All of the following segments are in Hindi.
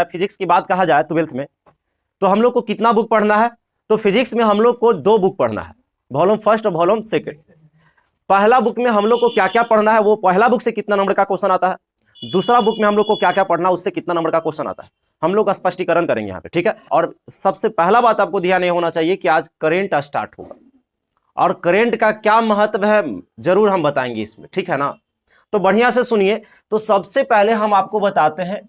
फिजिक्स की बात कहा जाए 12th में, तो हम लोग को कितना बुक पढ़ना है? तो फिजिक्स में हम लोग को 2 बुक पढ़ना है, वॉल्यूम फर्स्ट और वॉल्यूम सेकंड। पहला बुक में हम लोग को क्या क्या पढ़ना है, वो पहला बुक से कितना नंबर का क्वेश्चन आता है, दूसरा बुक में हम लोग को क्या क्या पढ़ना है, उससे कितना नंबर का क्वेश्चन आता है, हम लोग स्पष्टीकरण करेंगे यहाँ पे, ठीक है। और सबसे पहला बात आपको ध्यान ये होना चाहिए कि आज करेंट स्टार्ट होगा, और करेंट का क्या महत्व है जरूर हम बताएंगे इसमें, ठीक है ना। तो बढ़िया से सुनिए। तो सबसे पहले हम आपको बताते हैं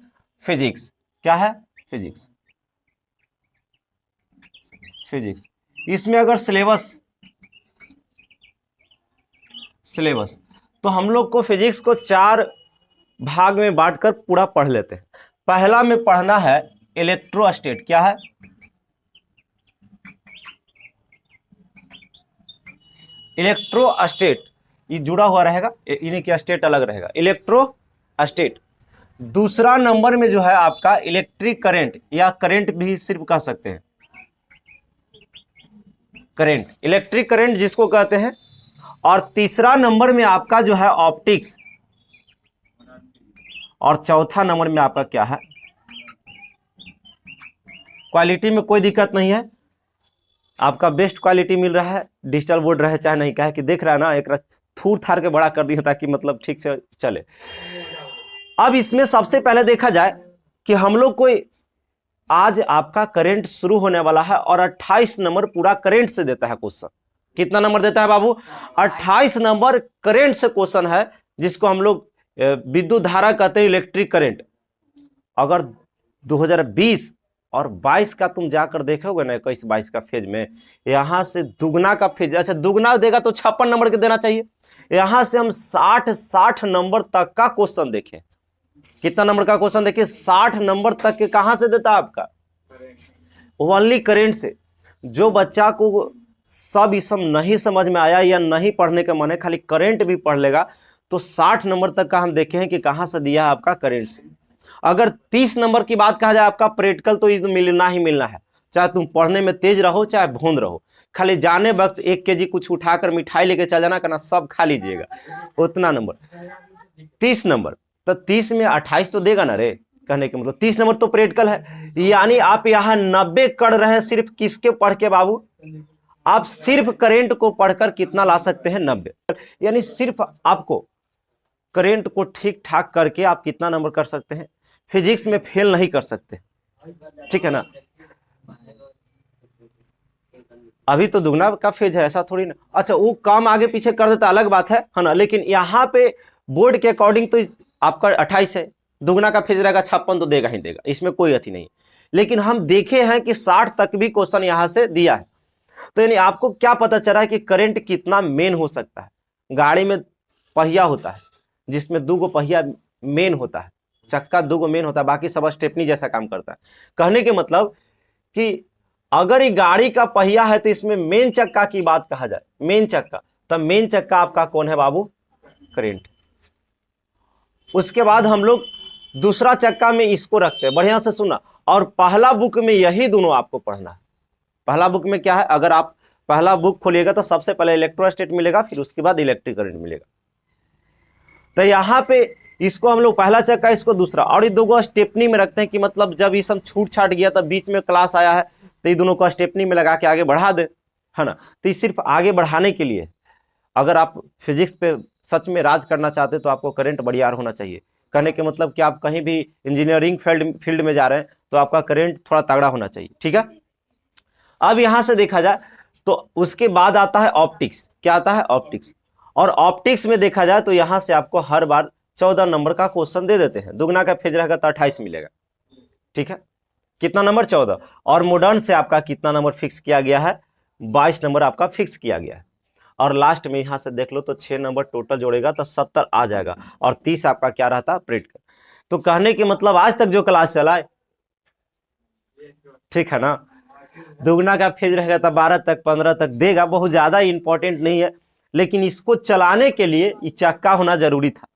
फिजिक्स क्या है। फिजिक्स इसमें अगर सिलेबस तो हम लोग को फिजिक्स को 4 भाग में बांटकर पूरा पढ़ लेते हैं। पहला में पढ़ना है इलेक्ट्रोस्टेट। क्या है? इलेक्ट्रोस्टेट, ये जुड़ा हुआ रहेगा, इन्हीं की स्टेट अलग रहेगा, इलेक्ट्रोस्टेट। दूसरा नंबर में जो है आपका इलेक्ट्रिक करंट, या करंट भी सिर्फ कह सकते हैं, करंट, इलेक्ट्रिक करंट जिसको कहते हैं। और तीसरा नंबर में आपका जो है ऑप्टिक्स, और चौथा नंबर में आपका क्या है, क्वालिटी में कोई दिक्कत नहीं है, आपका बेस्ट क्वालिटी मिल रहा है, डिजिटल बोर्ड रहे चाहे नहीं, कहे कि देख रहा है ना, एक थूर थार के बड़ा कर दिया ताकि मतलब ठीक से चले। अब इसमें सबसे पहले देखा जाए कि हम लोग को आज आपका करंट शुरू होने वाला है, और 28 नंबर पूरा करंट से देता है क्वेश्चन। कितना नंबर देता है बाबू? 28 नंबर करंट से क्वेश्चन है, जिसको हम लोग विद्युत धारा कहते हैं, इलेक्ट्रिक करंट। अगर 2020 और 22 का तुम जाकर देखोगे ना, 21-22 का फेज में, यहां से दुगना का फेज, अच्छा दुगना देगा तो 56 नंबर के देना चाहिए। यहां से हम 60 नंबर तक का क्वेश्चन देखें। कितना नंबर का क्वेश्चन देखिए? 60 नंबर तक के कहां से देता है आपका? ओनली करंट से। जो बच्चा को सब इसम नहीं समझ में आया या नहीं पढ़ने का मन है, खाली करंट भी पढ़ लेगा, तो 60 नंबर तक का हम देखे हैं कि कहां से दिया है आपका, करंट से। अगर 30 नंबर की बात कहा जाए आपका प्रैक्टिकल, तो ये तो मिलना ही मिलना है, चाहे तुम पढ़ने में तेज रहो चाहे भोंद रहो, खाली जाने वक्त 1 केजी कुछ उठाकर मिठाई लेके चल जाना, करना सब खा लीजिएगा, उतना नंबर। 30 नंबर, तो 30 में 28 तो देगा ना रे, कहने के मतलब 30 नंबर तो प्रैक्टिकल है। यानी आप यहाँ 90 कर रहे हैं सिर्फ किसके पढ़ के बाबू? आप सिर्फ करंट को पढ़कर कितना ला सकते हैं? 90। यानी सिर्फ आपको करंट को ठीक ठाक करके आप कितना नंबर कर सकते हैं? फिजिक्स में फेल नहीं कर सकते, ठीक है ना। अभी तो दुगना का फेज है, ऐसा थोड़ी ना। अच्छा वो काम आगे पीछे कर देता अलग बात है ना, लेकिन यहाँ पे बोर्ड के अकॉर्डिंग तो आपका 28 है, दुगना का फेज रहेगा 56 तो देगा ही देगा, इसमें कोई अथी नहीं। लेकिन हम देखे हैं कि 60 तक भी क्वेश्चन यहाँ से दिया है। तो यानी आपको क्या पता चला है कि करंट कितना मेन हो सकता है। गाड़ी में पहिया होता है, जिसमें 2 पहिया मेन होता है, चक्का 2 मेन होता है, बाकी सब स्टेपनी जैसा काम करता है। कहने के मतलब कि अगर ये गाड़ी का पहिया है तो इसमें मेन चक्का की बात कहा जाए, मेन चक्का, तब मेन चक्का आपका कौन है बाबू? करंट। उसके बाद हम लोग दूसरा चक्का में इसको रखते हैं, बढ़िया से सुना। और पहला बुक में यही दोनों आपको पढ़ना है। पहला बुक में क्या है? अगर आप पहला बुक खोलिएगा तो सबसे पहले इलेक्ट्रोस्टेट मिलेगा, फिर उसके बाद इलेक्ट्रिक करंट मिलेगा। तो यहाँ पे इसको हम लोग पहला चक्का, इसको दूसरा, और ये 2 स्टेपनी में रखते हैं कि मतलब जब ये सब छूट छाट गया तब बीच में क्लास आया है तो ये दोनों को स्टेपनी में लगा के आगे बढ़ा दे, है ना। तो ये सिर्फ आगे बढ़ाने के लिए। अगर आप फिजिक्स पे सच में राज करना चाहते तो आपको करंट बढ़िया होना चाहिए। कहने के मतलब कि आप कहीं भी इंजीनियरिंग फील्ड में जा रहे हैं तो आपका करंट थोड़ा तगड़ा होना चाहिए, ठीक है। अब यहां से देखा जाए तो उसके बाद आता है ऑप्टिक्स। क्या आता है? ऑप्टिक्स। और ऑप्टिक्स में देखा जाए तो यहां से आपको हर बार 14 नंबर का क्वेश्चन दे देते हैं। दुगना का फेज रहेगा तो 28 मिलेगा, ठीक है। कितना नंबर? 14। और मॉडर्न से आपका कितना नंबर फिक्स किया गया है? 22 नंबर आपका फिक्स किया गया है। और लास्ट में यहां से देख लो तो 6 नंबर टोटल जोड़ेगा तो 70 आ जाएगा, और 30 आपका क्या रहता है? प्रैक्टिकल। तो कहने के मतलब आज तक जो क्लास चला है, ठीक है ना, दुगना का फेज रहेगा तो 12 तक 15 तक देगा, बहुत ज्यादा इंपॉर्टेंट नहीं है। लेकिन इसको चलाने के लिए ये चक्का होना जरूरी था।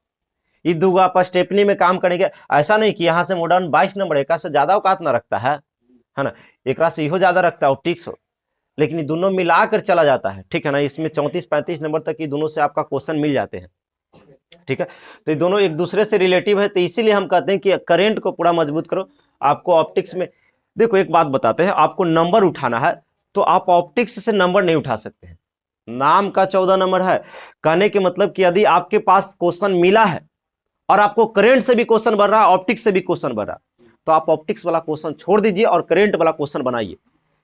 ये 2 आप स्टेपनी में काम करेंगे, ऐसा नहीं कि यहाँ से मॉडर्न 22 नंबर एक से ज्यादा औकात ना रखता है ना, एक से इहो ज्यादा रखता है ऑप्टिक्स हो, लेकिन ये दोनों मिलाकर चला जाता है, ठीक है ना। इसमें 34-35 नंबर तक ये दोनों से आपका क्वेश्चन मिल जाते हैं। ठीक है। तो ये दोनों एक दूसरे से रिलेटिव है, तो इसीलिए हम कहते हैं कि करंट को पूरा मजबूत करो। आपको ऑप्टिक्स में देखो एक बात बताते हैं, आपको नंबर उठाना है तो आप ऑप्टिक्स से नंबर नहीं उठा सकते हैं। नाम का 14 नंबर है, कहने के मतलब कि यदि आपके पास क्वेश्चन मिला है और आपको करंट से भी क्वेश्चन बन रहा है, ऑप्टिक्स से भी क्वेश्चन बन रहा है, तो आप ऑप्टिक्स वाला क्वेश्चन छोड़ दीजिए और करंट वाला क्वेश्चन बनाइए।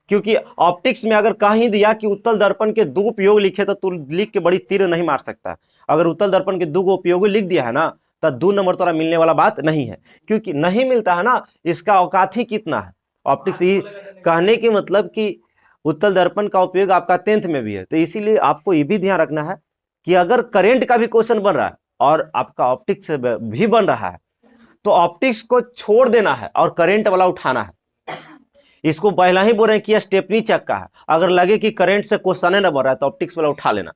क्योंकि ऑप्टिक्स में अगर कहीं दिया कि उत्तल दर्पण के दो उपयोग लिखे तो तू लिख के बड़ी तीर नहीं मार सकता। अगर उत्तल दर्पण के दो उपयोग लिख दिया है ना, तो 2 नंबर तोरा मिलने वाला बात नहीं है, क्योंकि नहीं मिलता है ना, इसका औकात ही कितना है। ऑप्टिक्स ये कहने के मतलब कि उत्तल दर्पण का उपयोग आपका 10th में भी है, तो इसीलिए आपको ये भी ध्यान रखना है कि अगर करंट का भी क्वेश्चन बन रहा है और आपका ऑप्टिक्स भी बन रहा है, तो ऑप्टिक्स को छोड़ देना है और करंट वाला उठाना है। इसको पहला ही बोल रहे हैं कि स्टेपनी चक्का है, अगर लगे कि करंट से क्वेश्चन न बन रहा है तो ऑप्टिक्स वाला उठा लेना,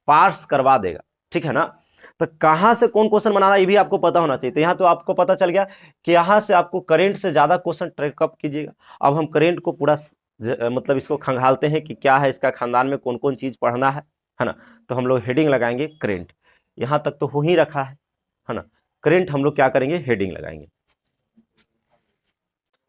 पास करवा देगा, ठीक है ना। तो कहां से कौन क्वेश्चन बना रहा है ये भी आपको पता होना चाहिए। तो यहां तो आपको पता चल गया कि यहां से आपको करंट से ज्यादा क्वेश्चन ट्रैकअप कीजिएगा। अब हम करंट को पूरा मतलब इसको खंगालते हैं कि क्या है, इसका खानदान में कौन कौन चीज पढ़ना है ना। तो हम लोग हेडिंग लगाएंगे करंट, यहां तक तो हो ही रखा है ना। करंट हम लोग क्या करेंगे, हेडिंग लगाएंगे।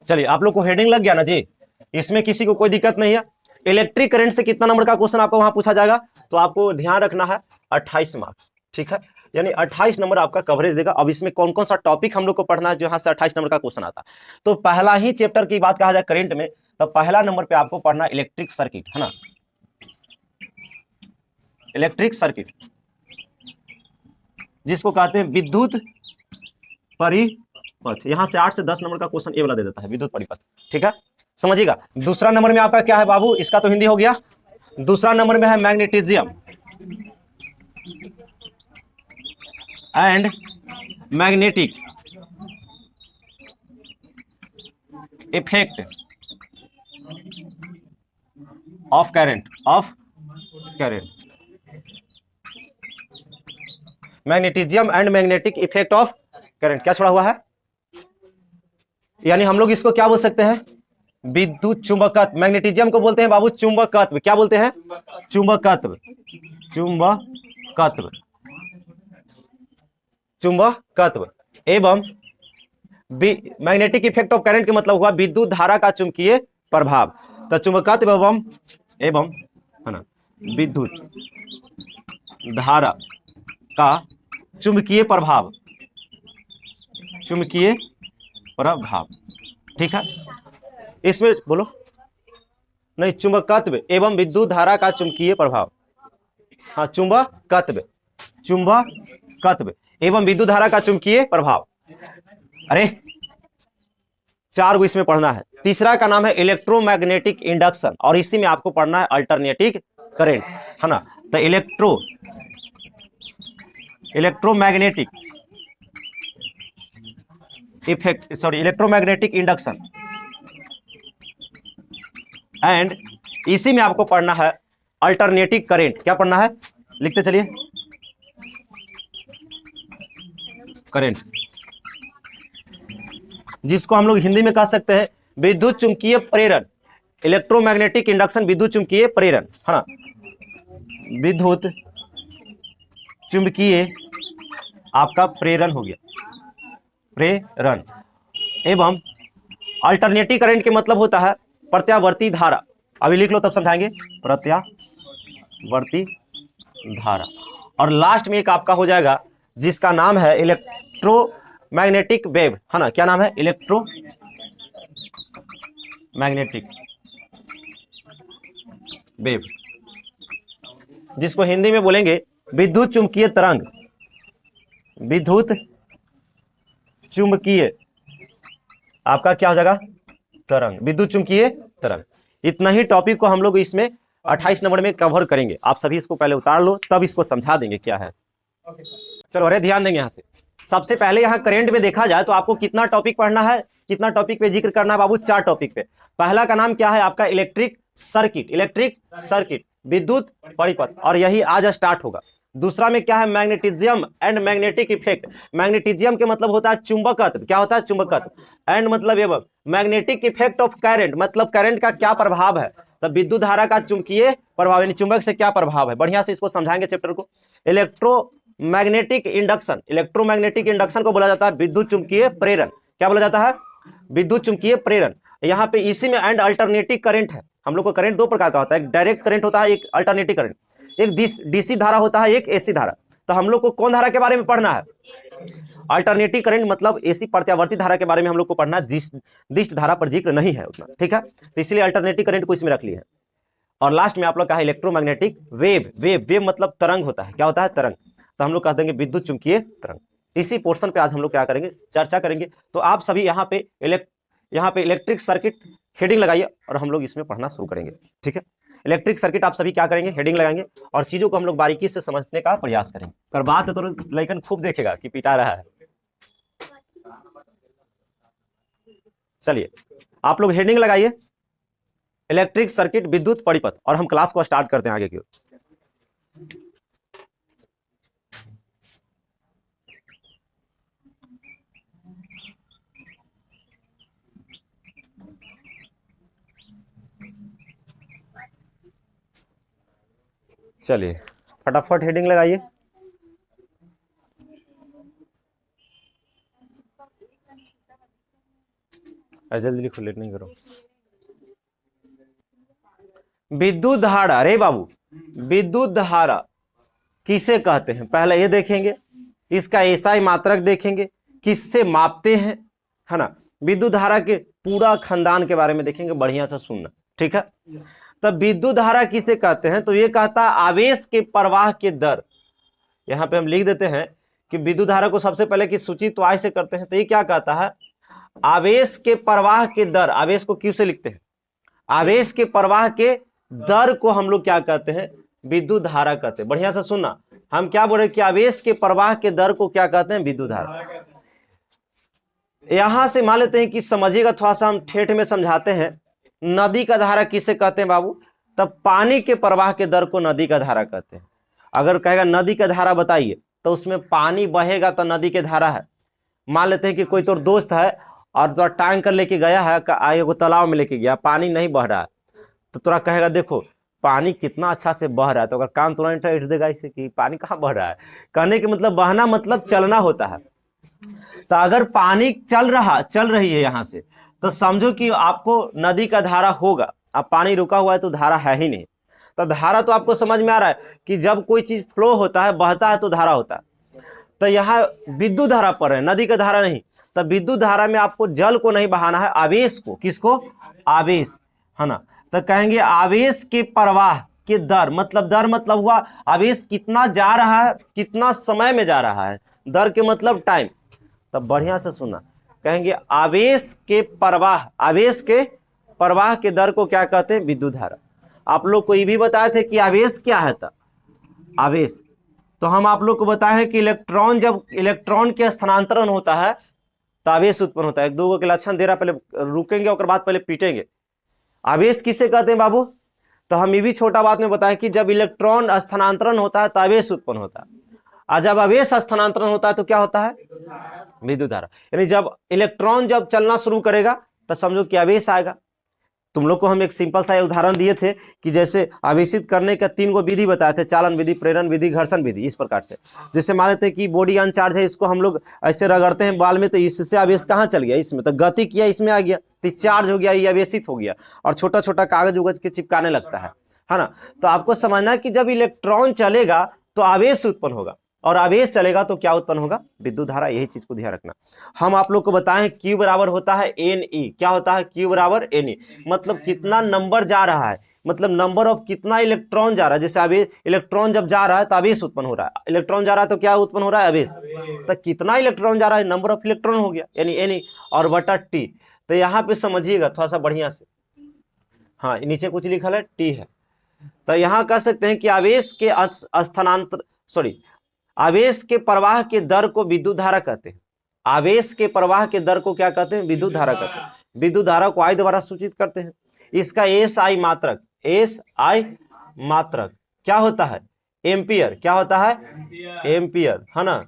चलिए आप लोग को हेडिंग लग गया ना जी, इसमें किसी को कोई दिक्कत नहीं है। इलेक्ट्रिक करंट से कितना नंबर का क्वेश्चन आपको वहां पूछा जाएगा, तो आपको ध्यान रखना है 28 मार्क, ठीक है, यानी 28 नंबर आपका कवरेज देगा। अब इसमें कौन कौन सा टॉपिक हम लोग को पढ़ना है जो यहां से 28 नंबर का क्वेश्चन आता है। तो पहला ही चैप्टर की बात कहा जाए करंट में, तो पहला नंबर पे आपको पढ़ना इलेक्ट्रिक सर्किट, है ना, इलेक्ट्रिक सर्किट जिसको कहते हैं विद्युत परिपथ। यहां से 8 से 10 नंबर का क्वेश्चन ए वाला दे देता है, विद्युत परिपथ, ठीक है, समझिएगा। दूसरा नंबर में आपका क्या है बाबू, इसका तो हिंदी हो गया। दूसरा नंबर में है magnetism and magnetic effect of current, magnetism and magnetic effect of current. क्या छोड़ा हुआ है, यानी हम लोग इसको क्या बोल सकते हैं, विद्युत चुंबकत्व। मैग्नेटिज्म को बोलते हैं बाबू चुंबकत्व, क्या बोलते हैं, चुंबकत्व, चुंबकत्व, चुंबकत्व एवं मैग्नेटिक इफेक्ट ऑफ करंट का मतलब हुआ विद्युत धारा का चुंबकीय प्रभाव। तो चुंबकत्व एवं है ना विद्युत धारा का चुंबकीय प्रभाव, चुंबकीय प्रभाव, ठीक है। इसमें बोलो नहीं, चुंबकत्व एवं विद्युत धारा का चुंबकीय प्रभाव, हाँ चुंबकत्व, चुंबकत्व एवं विद्युत धारा का चुंबकीय प्रभाव। अरे 4 गो इसमें पढ़ना है। तीसरा का नाम है इलेक्ट्रोमैग्नेटिक इंडक्शन, और इसी में आपको पढ़ना है अल्टरनेटिंग करंट, है ना। तो electromagnetic effect, sorry electromagnetic induction and इसी में आपको पढ़ना है अल्टरनेटिंग करंट। क्या पढ़ना है, लिखते चलिए, करंट, जिसको हम लोग हिंदी में कह सकते हैं विद्युत चुंबकीय प्रेरण। इलेक्ट्रोमैग्नेटिक इंडक्शन विद्युत चुंबकीय प्रेरण, है ना, विद्युत चुंबकीय आपका प्रेरण हो गया, प्रेरण एवं अल्टरनेटिव करंट के मतलब होता है प्रत्यावर्ती धारा। अभी लिख लो तब समझाएंगे, प्रत्यावर्ती धारा। और लास्ट में एक आपका हो जाएगा जिसका नाम है इलेक्ट्रोमैग्नेटिक वेव, है ना। क्या नाम है, इलेक्ट्रोमैग्नेटिक वेव, जिसको हिंदी में बोलेंगे विद्युत चुंबकीय तरंग, विद्युत चुंबकीय आपका क्या हो जाएगा, तरंग, विद्युत चुंबकीय तरंग। इतना ही टॉपिक को हम लोग इसमें 28 नंबर में कवर करेंगे। आप सभी इसको पहले उतार लो, तब इसको समझा देंगे क्या है। चलो अरे ध्यान देंगे। यहाँ से सबसे पहले यहाँ करंट में देखा जाए तो आपको कितना टॉपिक पढ़ना है, कितना टॉपिक पे जिक्र करना है बाबू, 4 टॉपिक पे। पहला का नाम क्या है आपका, इलेक्ट्रिक सर्किट, इलेक्ट्रिक सर्किट, विद्युत परिपथ, और यही आज स्टार्ट होगा। दूसरा में क्या है, magnetism and magnetic effect. Magnetism के मतलब होता है चुंबकत्व, क्या होता है, चुंबकत्व, एंड मतलब एवं मैग्नेटिक इफेक्ट ऑफ करंट, मतलब करंट का क्या प्रभाव है, तब विद्युत धारा का चुंबकीय प्रभाव यानी चुंबक से क्या प्रभाव है। बढ़िया से इसको समझाएंगे चैप्टर को। Electro magnetic induction, electromagnetic induction को बोला जाता है विद्युत चुंबकीय प्रेरण। क्या बोला जाता है? विद्युत चुंबकीय प्रेरण। यहाँ पे इसी में एंड अल्टरनेटिव करंट है। हम लोग को करंट दो प्रकार का होता है, एक डायरेक्ट करंट होता है, एक अल्टरनेटिव करंट, एक डीसी धारा होता है, एक एसी धारा। तो हम लोग को कौन धारा के बारे में पढ़ना है? अल्टरनेटिव करंट मतलब एसी प्रत्यावर्ती धारा के बारे में हम लोग को पढ़ना है, दिष्ट धारा पर जिक्र नहीं है उतना, ठीक है। तो इसलिए अल्टरनेटिव करंट को इसमें रख लिया है। और लास्ट में आप लोग कहा इलेक्ट्रोमैग्नेटिक वेव, वेव मतलब तरंग होता है। क्या होता है? तरंग। तो हम लोग कह देंगे विद्युत चुंबकीय तरंग। इसी पोर्शन पे आज हम लोग क्या करेंगे? चर्चा करेंगे। तो आप सभी यहाँ पे इलेक्ट्रिक सर्किट हेडिंग लगाइए और हम लोग इसमें पढ़ना शुरू करेंगे, ठीक है। इलेक्ट्रिक सर्किट आप सभी क्या करेंगे? हेडिंग लगाएंगे और चीजों को हम लोग बारीकी से समझने का प्रयास करेंगे। पर बात तो लेकिन खूब देखेगा कि पिटा रहा है। चलिए आप लोग हेडिंग लगाइए, इलेक्ट्रिक सर्किट विद्युत परिपथ, और हम क्लास को स्टार्ट करते हैं आगे की ओर। चलिए फटाफट हेडिंग लगाइए। जल्दी लिखो, लेट नहीं करो। विद्युत धारा, अरे बाबू, विद्युत धारा किसे कहते हैं पहले ये देखेंगे, इसका एसआई मात्रक देखेंगे, किससे मापते हैं, है ना। विद्युत धारा के पूरा खानदान के बारे में देखेंगे, बढ़िया से सुनना, ठीक है। तब विद्युत धारा किसे कहते हैं? तो ये कहता है आवेश के प्रवाह के दर। यहां पे हम लिख देते हैं कि विद्युत धारा को सबसे पहले की सूची तो आई से करते हैं। तो ये क्या कहता है? आवेश के प्रवाह के दर। आवेश को क्यू से लिखते हैं। आवेश के प्रवाह के दर को हम लोग क्या कहते हैं? विद्युत धारा कहते हैं। बढ़िया से सुनना, हम क्या बोल रहे हैं कि आवेश के प्रवाह के दर को क्या कहते हैं? विद्युत धारा। यहां से मान लेते हैं कि समझिएगा, थोड़ा सा हम ठेठ में समझाते हैं। नदी का धारा किसे कहते हैं बाबू? तब पानी के प्रवाह के दर को नदी का धारा कहते हैं। अगर कहेगा नदी का धारा बताइए, तो उसमें पानी बहेगा तो नदी के धारा है। मान लेते हैं कि कोई तो दोस्त है और तो टैंकर लेके गया है, एगो तालाब में लेके गया, पानी नहीं बह रहा है, तो तोरा कहेगा देखो पानी कितना अच्छा से बह रहा है। तो अगर कान तुरंत इठ देगा इसे कि पानी कहाँ बह रहा है। कहने के मतलब बहना मतलब चलना होता है। तो अगर पानी चल रही है यहां से, तो समझो कि आपको नदी का धारा होगा। अब पानी रुका हुआ है तो धारा है ही नहीं। तो धारा तो आपको समझ में आ रहा है कि जब कोई चीज फ्लो होता है, बहता है, तो धारा होता है। तो यहाँ विद्युत धारा पर है, नदी का धारा नहीं। तो विद्युत धारा में आपको जल को नहीं बहाना है, आवेश को। किसको? आवेश, है ना। तो कहेंगे आवेश के प्रवाह के दर, मतलब दर मतलब हुआ आवेश कितना जा रहा है, कितना समय में जा रहा है। दर के मतलब टाइम। तब बढ़िया से सुना, कहेंगे आवेश के प्रवाह के दर को क्या कहते हैं? विद्युत धारा। आप लोग को ये भी बताए थे कि आवेश क्या है। था आवेश, तो हम आप लोग को बताए कि जब इलेक्ट्रॉन के स्थानांतरण होता है तो आवेश उत्पन्न होता है। एक दो के लक्षण दे रहा, पहले रुकेंगे और बाद पहले पीटेंगे। आवेश किसे कहते हैं बाबू? तो हम ये भी छोटा बात में बताएं कि जब इलेक्ट्रॉन स्थानांतरण होता है तो आवेश उत्पन्न होता है, और जब आवेश स्थानांतरण होता है तो क्या होता है? विद्युत धारा। यानी जब इलेक्ट्रॉन चलना शुरू करेगा तो समझो कि आवेश आएगा। तुम लोग को हम एक सिंपल सा उदाहरण दिए थे कि जैसे आवेशित करने का 3 गो विधि बताए थे, चालन विधि, प्रेरण विधि, घर्षण विधि। इस प्रकार से जैसे मान लेते हैं कि बॉडी अनचार्ज है, इसको हम लोग ऐसे रगड़ते हैं बाल में, तो इससे आवेश कहाँ चल गया? इसमें। तो गति किया, इसमें आ गया, तो चार्ज हो गया, ये आवेशित हो गया, और छोटा छोटा कागज उगज के चिपकाने लगता है ना। तो आपको समझना है कि जब इलेक्ट्रॉन चलेगा तो आवेश उत्पन्न होगा, और आवेश चलेगा तो क्या उत्पन्न होगा? विद्युत धारा। यही चीज को ध्यान रखना। हम आप लोग को बताएं Q बराबर होता है Ne। क्या होता है? Q बराबर Ne, मतलब कितना नंबर जा रहा है, मतलब नंबर ऑफ कितना इलेक्ट्रॉन जा रहा है। जैसे आवेश, इलेक्ट्रॉन जब जा रहा है तो आवेश उत्पन्न हो रहा है, इलेक्ट्रॉन जा रहा है तो क्या उत्पन्न हो रहा है? आवेश। तो कितना इलेक्ट्रॉन जा रहा है, नंबर ऑफ इलेक्ट्रॉन हो गया, यानी Ne और बटा T। तो यहाँ पे समझिएगा थोड़ा सा बढ़िया से, हाँ नीचे कुछ लिखा है T है। तो यहाँ कह सकते हैं कि आवेश के प्रवाह के दर को विद्युत धारा कहते हैं। आवेश के प्रवाह के दर को क्या कहते हैं? विद्युत धारा कहते हैं। विद्युत धारा को आई द्वारा सूचित करते हैं। इसका SI मात्रक क्या होता है? एम्पियर। क्या होता है? एम्पियर, है ना।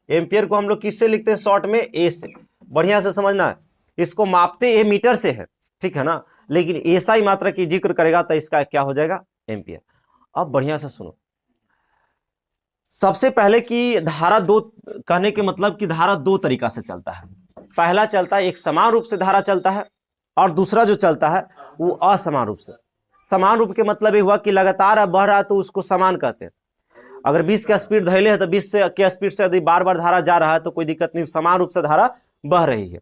एम्पियर को हम लोग किससे लिखते हैं? शॉर्ट में A से। बढ़िया से समझना है, इसको मापते ए मीटर से है, ठीक है ना, लेकिन SI मात्रक की जिक्र करेगा तो इसका क्या हो जाएगा? एम्पियर। अब बढ़िया से सुनो, सबसे पहले कि धारा दो, कहने के मतलब कि धारा दो तरीका से चलता है। पहला चलता है एक समान रूप से धारा चलता है, और दूसरा जो चलता है वो असमान रूप से। समान रूप के मतलब ये हुआ कि लगातार बह रहा है तो उसको समान कहते हैं। अगर 20 का स्पीड धैले है तो 20 से के स्पीड से यदि बार बार धारा जा रहा है तो कोई दिक्कत नहीं, समान रूप से धारा बह रही है।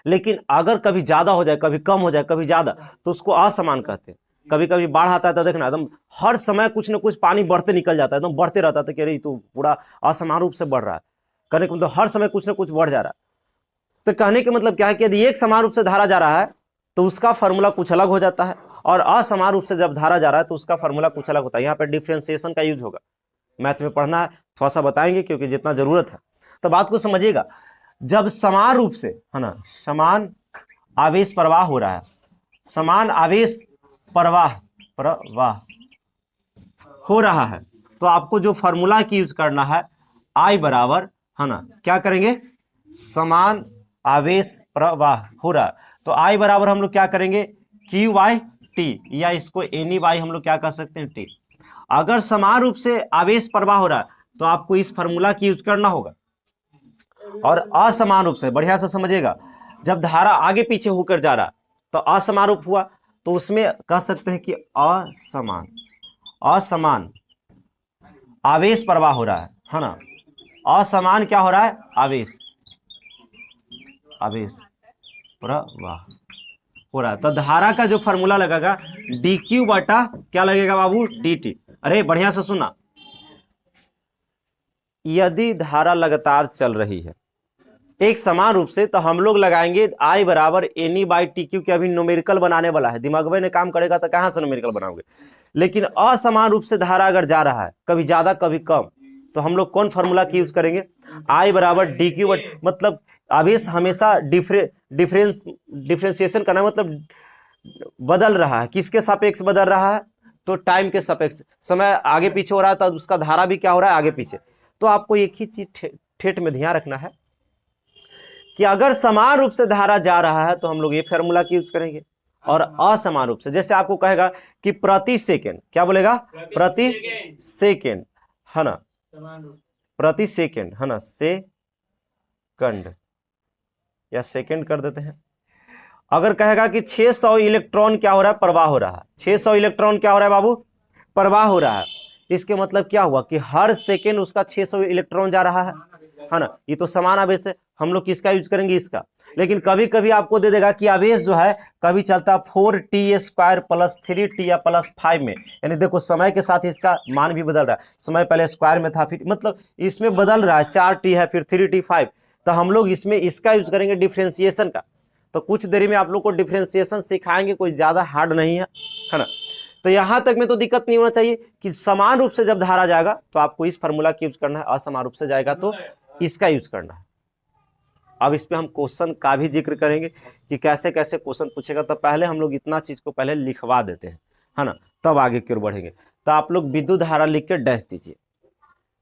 लेकिन अगर कभी ज्यादा हो जाए, कभी कम हो जाए, कभी ज्यादा, तो उसको असमान कहते हैं। कभी कभी बाढ़ आता है तो देखना एकदम हर समय कुछ ना कुछ पानी बढ़ते निकल जाता है, एकदम बढ़ते रहता है, तो कह रही तो पूरा असमान रूप से बढ़ रहा है। कहने का मतलब हर समय कुछ ना कुछ बढ़ जा रहा है। तो कहने के मतलब क्या है कि यदि एक समान रूप से धारा जा रहा है तो उसका फॉर्मूला कुछ अलग हो जाता है, और असमान रूप से जब धारा जा रहा है तो उसका फॉर्मूला कुछ अलग होता है। यहाँ पे डिफ्रेंसिएशन का यूज होगा, मैथ में पढ़ना है, थोड़ा सा बताएंगे क्योंकि जितना जरूरत है। तो बात को समझिएगा, जब समान रूप से है ना, समान आवेश प्रवाह हो रहा है, समान आवेश प्रवाह प्रवाह हो रहा है, तो आपको जो फॉर्मूला की यूज करना है, आई बराबर है ना, क्या करेंगे, समान आवेश प्रवाह हो रहा है तो आई बराबर हम लोग क्या करेंगे, क्यू बाई टी, या इसको एनी बाई हम लोग क्या कर सकते हैं, टी। अगर समान रूप से आवेश प्रवाह हो रहा है तो आपको इस फॉर्मूला की यूज करना होगा। और असमान रूप से, बढ़िया से समझिएगा, जब धारा आगे पीछे होकर जा रहा तो असमान रूप हुआ, तो उसमें कह सकते हैं कि असमान, असमान आवेश प्रवाह हो रहा है ना, असमान क्या हो रहा है, आवेश, आवेश प्रवाह हो रहा है। तो धारा का जो फॉर्मूला लगेगा डी क्यू बटा क्या लगेगा बाबू, डी टी। अरे बढ़िया से सुना, यदि धारा लगातार चल रही है एक समान रूप से तो हम लोग लगाएंगे आई बराबर एनी बाई टी क्यू, के अभी न्यूमेरिकल बनाने वाला है, दिमाग में काम करेगा तो कहां से न्यूमेरिकल बनाओगे। लेकिन असमान रूप से धारा अगर जा रहा है, कभी ज्यादा कभी कम, तो हम लोग कौन फॉर्मूला की यूज करेंगे, आई बराबर डी क्यू, मतलब आवेश हमेशा डिफ्रेंसिएशन करना, मतलब बदल रहा है, किसके सापेक्ष बदल रहा है, तो टाइम के सापेक्ष। समय आगे पीछे हो रहा है तो उसका धारा भी क्या हो रहा है, आगे पीछे। तो आपको एक ही चीज ठेठ में ध्यान रखना है कि अगर समान रूप से धारा जा रहा है तो हम लोग ये फॉर्मूला की यूज करेंगे, और असमान रूप से, जैसे आपको कहेगा कि प्रति सेकेंड, क्या बोलेगा, प्रति सेकेंड, है ना, प्रति सेकेंड, है ना, सेकंड या सेकेंड कर देते हैं। अगर कहेगा कि 600 इलेक्ट्रॉन क्या हो रहा है, प्रवाह हो रहा है, 600 इलेक्ट्रॉन क्या हो रहा है बाबू, प्रवाह हो रहा है, इसके मतलब क्या हुआ कि हर सेकेंड उसका 600 इलेक्ट्रॉन जा रहा है ना। ये तो समान आवेश है, हम लोग किसका यूज करेंगे, इसका। लेकिन कभी कभी आपको दे देगा कि आवेश जो है कभी चलता 4t² प्लस 3t या प्लस 5 में, यानी देखो समय के साथ इसका मान भी बदल रहा है, समय पहले स्क्वायर में था, फिर मतलब इसमें बदल रहा है, 4t है फिर 3t 5, तो हम लोग इसमें इसका यूज करेंगे डिफ्रेंसिएशन का। तो कुछ देरी में आप लोग को डिफ्रेंसिएशन सिखाएंगे, कोई ज्यादा हार्ड नहीं है ना। तो यहां तक में तो दिक्कत नहीं होना चाहिए कि समान रूप से जब धारा जाएगा तो आपको इस फॉर्मूला की यूज करना है, असमान रूप से जाएगा तो इसका यूज करना है। अब इस पे हम क्वेश्चन का भी जिक्र करेंगे कि कैसे कैसे क्वेश्चन पूछेगा, तो पहले हम लोग इतना चीज को पहले लिखवा देते हैं, है ना, तब आगे की ओर बढ़ेंगे। तो आप लोग विद्युत धारा लिख के डैश दीजिए,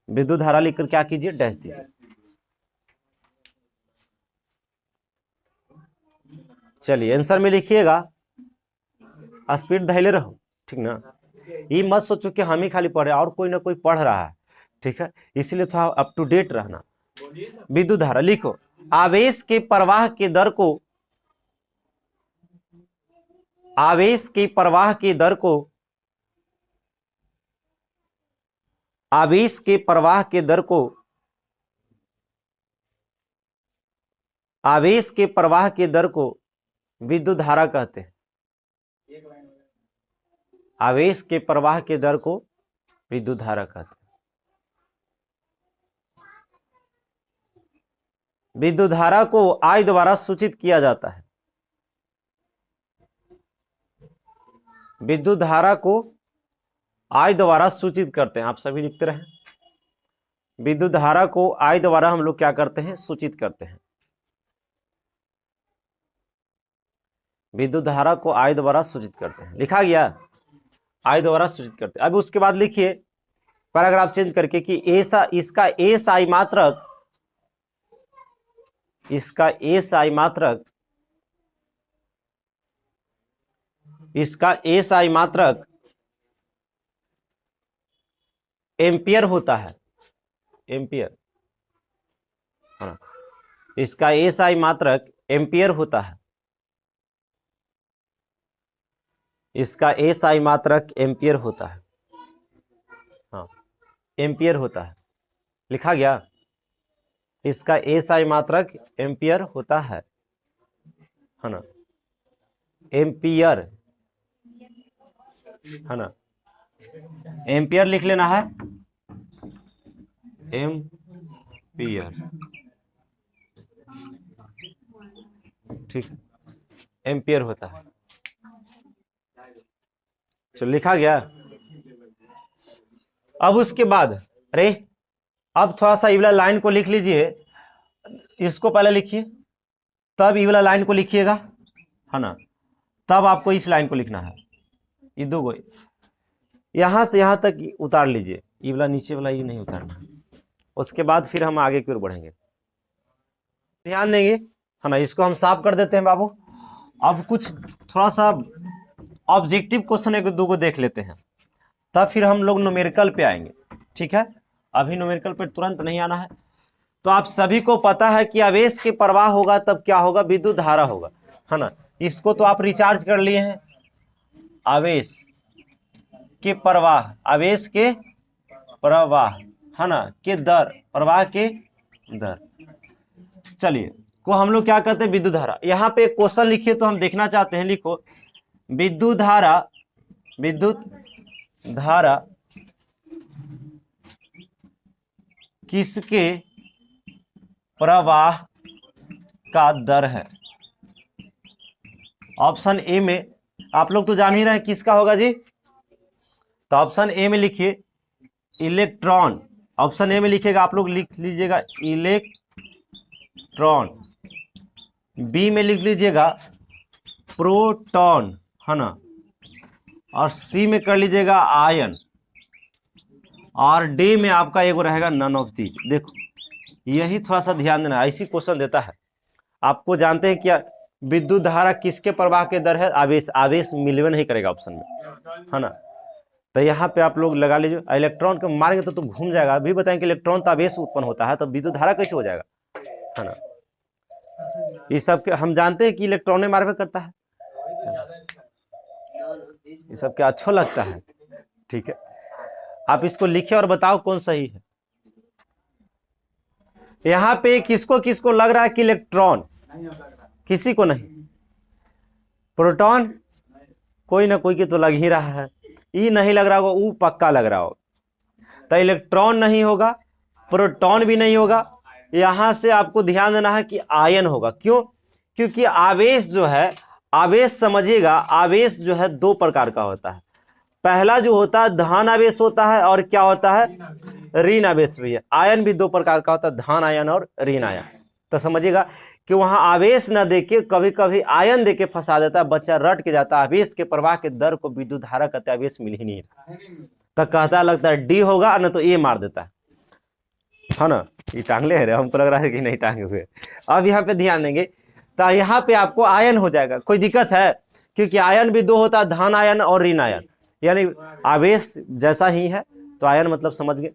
विद्युत धारा लिखकर क्या कीजिए, डैश दीजिए। चलिए आंसर में लिखिएगा, स्पीड धैले रहो, ठीक ना। ये मत सोचो कि हम ही खाली पढ़ रहे हैं और कोई ना कोई पढ़ रहा है, ठीक है, इसलिए थोड़ा अप टू डेट रहना। विद्युत धारा लिखो, आवेश के प्रवाह के दर को, आवेश के प्रवाह की दर को, आवेश के प्रवाह के दर को, आवेश के प्रवाह की दर को विद्युत धारा कहते हैं। आवेश के प्रवाह की दर को विद्युत धारा कहते हैं। विद्युत धारा को आई द्वारा सूचित किया जाता है, विद्युत धारा को आई द्वारा सूचित करते हैं, आप सभी लिखते रहे, विद्युत धारा को आई द्वारा हम लोग क्या करते हैं, सूचित करते हैं, विद्युत धारा को आई द्वारा सूचित करते हैं, लिखा गया, आई द्वारा सूचित करते हैं। अब उसके बाद लिखिए पैराग्राफ चेंज करके कि ऐसा इसका एस आई मात्रक, इसका एस आई मात्रक, इसका एस आई मात्रक एम्पियर होता है, एम्पियर, है ना। इसका एसआई मात्रक एम्पियर होता है, इसका एसआई मात्रक एम्पियर होता है, हाँ एम्पियर होता है, लिखा गया। इसका एसआई मात्रक एम्पियर होता है ना, एम्पियर, है ना, एम्पियर लिख लेना है, एम्पियर, ठीक है, एम्पियर होता है। चलो लिखा गया। अब उसके बाद अरे अब थोड़ा सा ये वाला लाइन को लिख लीजिए, इसको पहले लिखिए तब ये वाला लाइन को लिखिएगा, है ना, तब आपको इस लाइन को लिखना है। ये दो गो यहां से यहां तक उतार लीजिए, ये वाला नीचे वाला ये नहीं उतारना, उसके बाद फिर हम आगे की ओर बढ़ेंगे। ध्यान देंगे, है ना। इसको हम साफ कर देते हैं बाबू। अब कुछ थोड़ा सा ऑब्जेक्टिव क्वेश्चन एक दो को देख लेते हैं, तब फिर हम लोग न्यूमेरिकल पे आएंगे, ठीक है। अभी न्यूमेरिकल पे तुरंत नहीं आना है। तो आप सभी को पता है कि आवेश के प्रवाह होगा तब क्या होगा, विद्युत धारा होगा, है ना। इसको तो आप रिचार्ज कर लिए हैं, आवेश के प्रवाह, आवेश के प्रवाह, है ना, के दर, प्रवाह के दर। चलिए को हम लोग क्या कहते हैं, विद्युत धारा। यहाँ पे एक क्वेश्चन लिखिए तो हम देखना चाहते हैं, लिखो विद्युत धारा, विद्युत धारा किसके प्रवाह का दर है। ऑप्शन ए में आप लोग तो जान ही रहे हैं किसका होगा जी, तो ऑप्शन ए में लिखिए इलेक्ट्रॉन, ऑप्शन ए में लिखिएगा, आप लोग लिख लीजिएगा इलेक्ट्रॉन। बी में लिख लीजिएगा प्रोटॉन, है ना, और सी में कर लीजिएगा आयन, और डी में आपका एक रहेगा नन ऑफ दीज। देखो यही थोड़ा सा ध्यान देना, ऐसी क्वेश्चन देता है आपको। जानते हैं क्या विद्युत धारा किसके प्रवाह के दर है, आवेश, आवेश मिलवे नहीं करेगा ऑप्शन में, है ना। तो यहाँ पे आप लोग लगा लीजिए, इलेक्ट्रॉन को मारेंगे तो घूम जाएगा। अभी बताएंगे इलेक्ट्रॉन तो आवेश उत्पन्न होता है, तो विद्युत धारा कैसे हो जाएगा, है ना। ये सब के हम जानते हैं कि इलेक्ट्रॉन ने मारवे करता है, ये सब क्या अच्छा लगता है, ठीक है। आप इसको लिखे और बताओ कौन सही है। यहाँ पे किसको किसको लग रहा है कि इलेक्ट्रॉन, किसी को नहीं, प्रोटॉन कोई ना कोई की तो लग ही रहा है, ये नहीं लग रहा होगा, वो पक्का लग रहा होगा। तो इलेक्ट्रॉन नहीं होगा, प्रोटॉन भी नहीं होगा। यहां से आपको ध्यान देना है कि आयन होगा। क्यों, क्योंकि आवेश जो है, आवेश समझिएगा, आवेश जो है दो प्रकार का होता है। पहला जो होता है धन आवेश होता है, और क्या होता है, ऋण आवेश भी है। आयन भी दो प्रकार का होता है, धन आयन और ऋण आयन। तो समझिएगा कि वहां आवेश न देके कभी कभी आयन देके फंसा देता है, बच्चा रट के जाता है आवेश के प्रवाह के दर को विद्युत धारा कहते हैं, आवेश मिल ही नहीं रहा, तो कहता लगता है डी होगा, न तो ए मार देता है ना। ये टांगले है, हमको लग रहा है कि नहीं टांगे हुए। अब यहाँ पे ध्यान देंगे, तो यहाँ पे आपको आयन हो जाएगा। कोई दिक्कत है, क्योंकि आयन भी दो होता है, धन आयन और ऋण आयन, यानी आवेश जैसा ही है। तो आयन मतलब समझ गए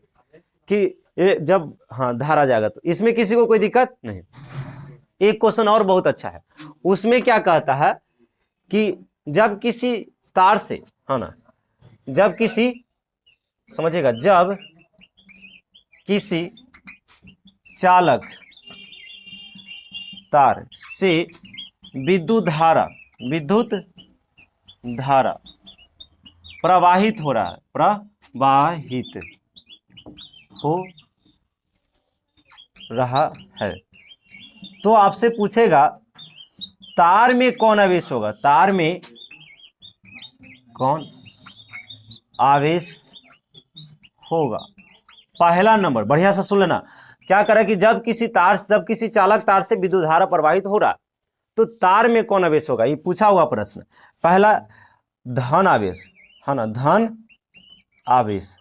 कि ये जब हाँ धारा जाएगा, तो इसमें किसी को कोई दिक्कत नहीं। एक क्वेश्चन और बहुत अच्छा है, उसमें क्या कहता है कि जब किसी तार से, है ना, जब किसी, समझिएगा, जब किसी चालक तार से विद्युत धारा प्रवाहित हो रहा है, प्रवाहित हो रहा है, तो आपसे पूछेगा तार में कौन आवेश होगा, तार में कौन आवेश होगा। पहला नंबर बढ़िया से सुन लेना, क्या करें कि जब किसी चालक तार से विद्युत धारा प्रवाहित हो रहा, तो तार में कौन आवेश होगा, ये पूछा हुआ प्रश्न। पहला धन आवेश, है ना, धन आवेश,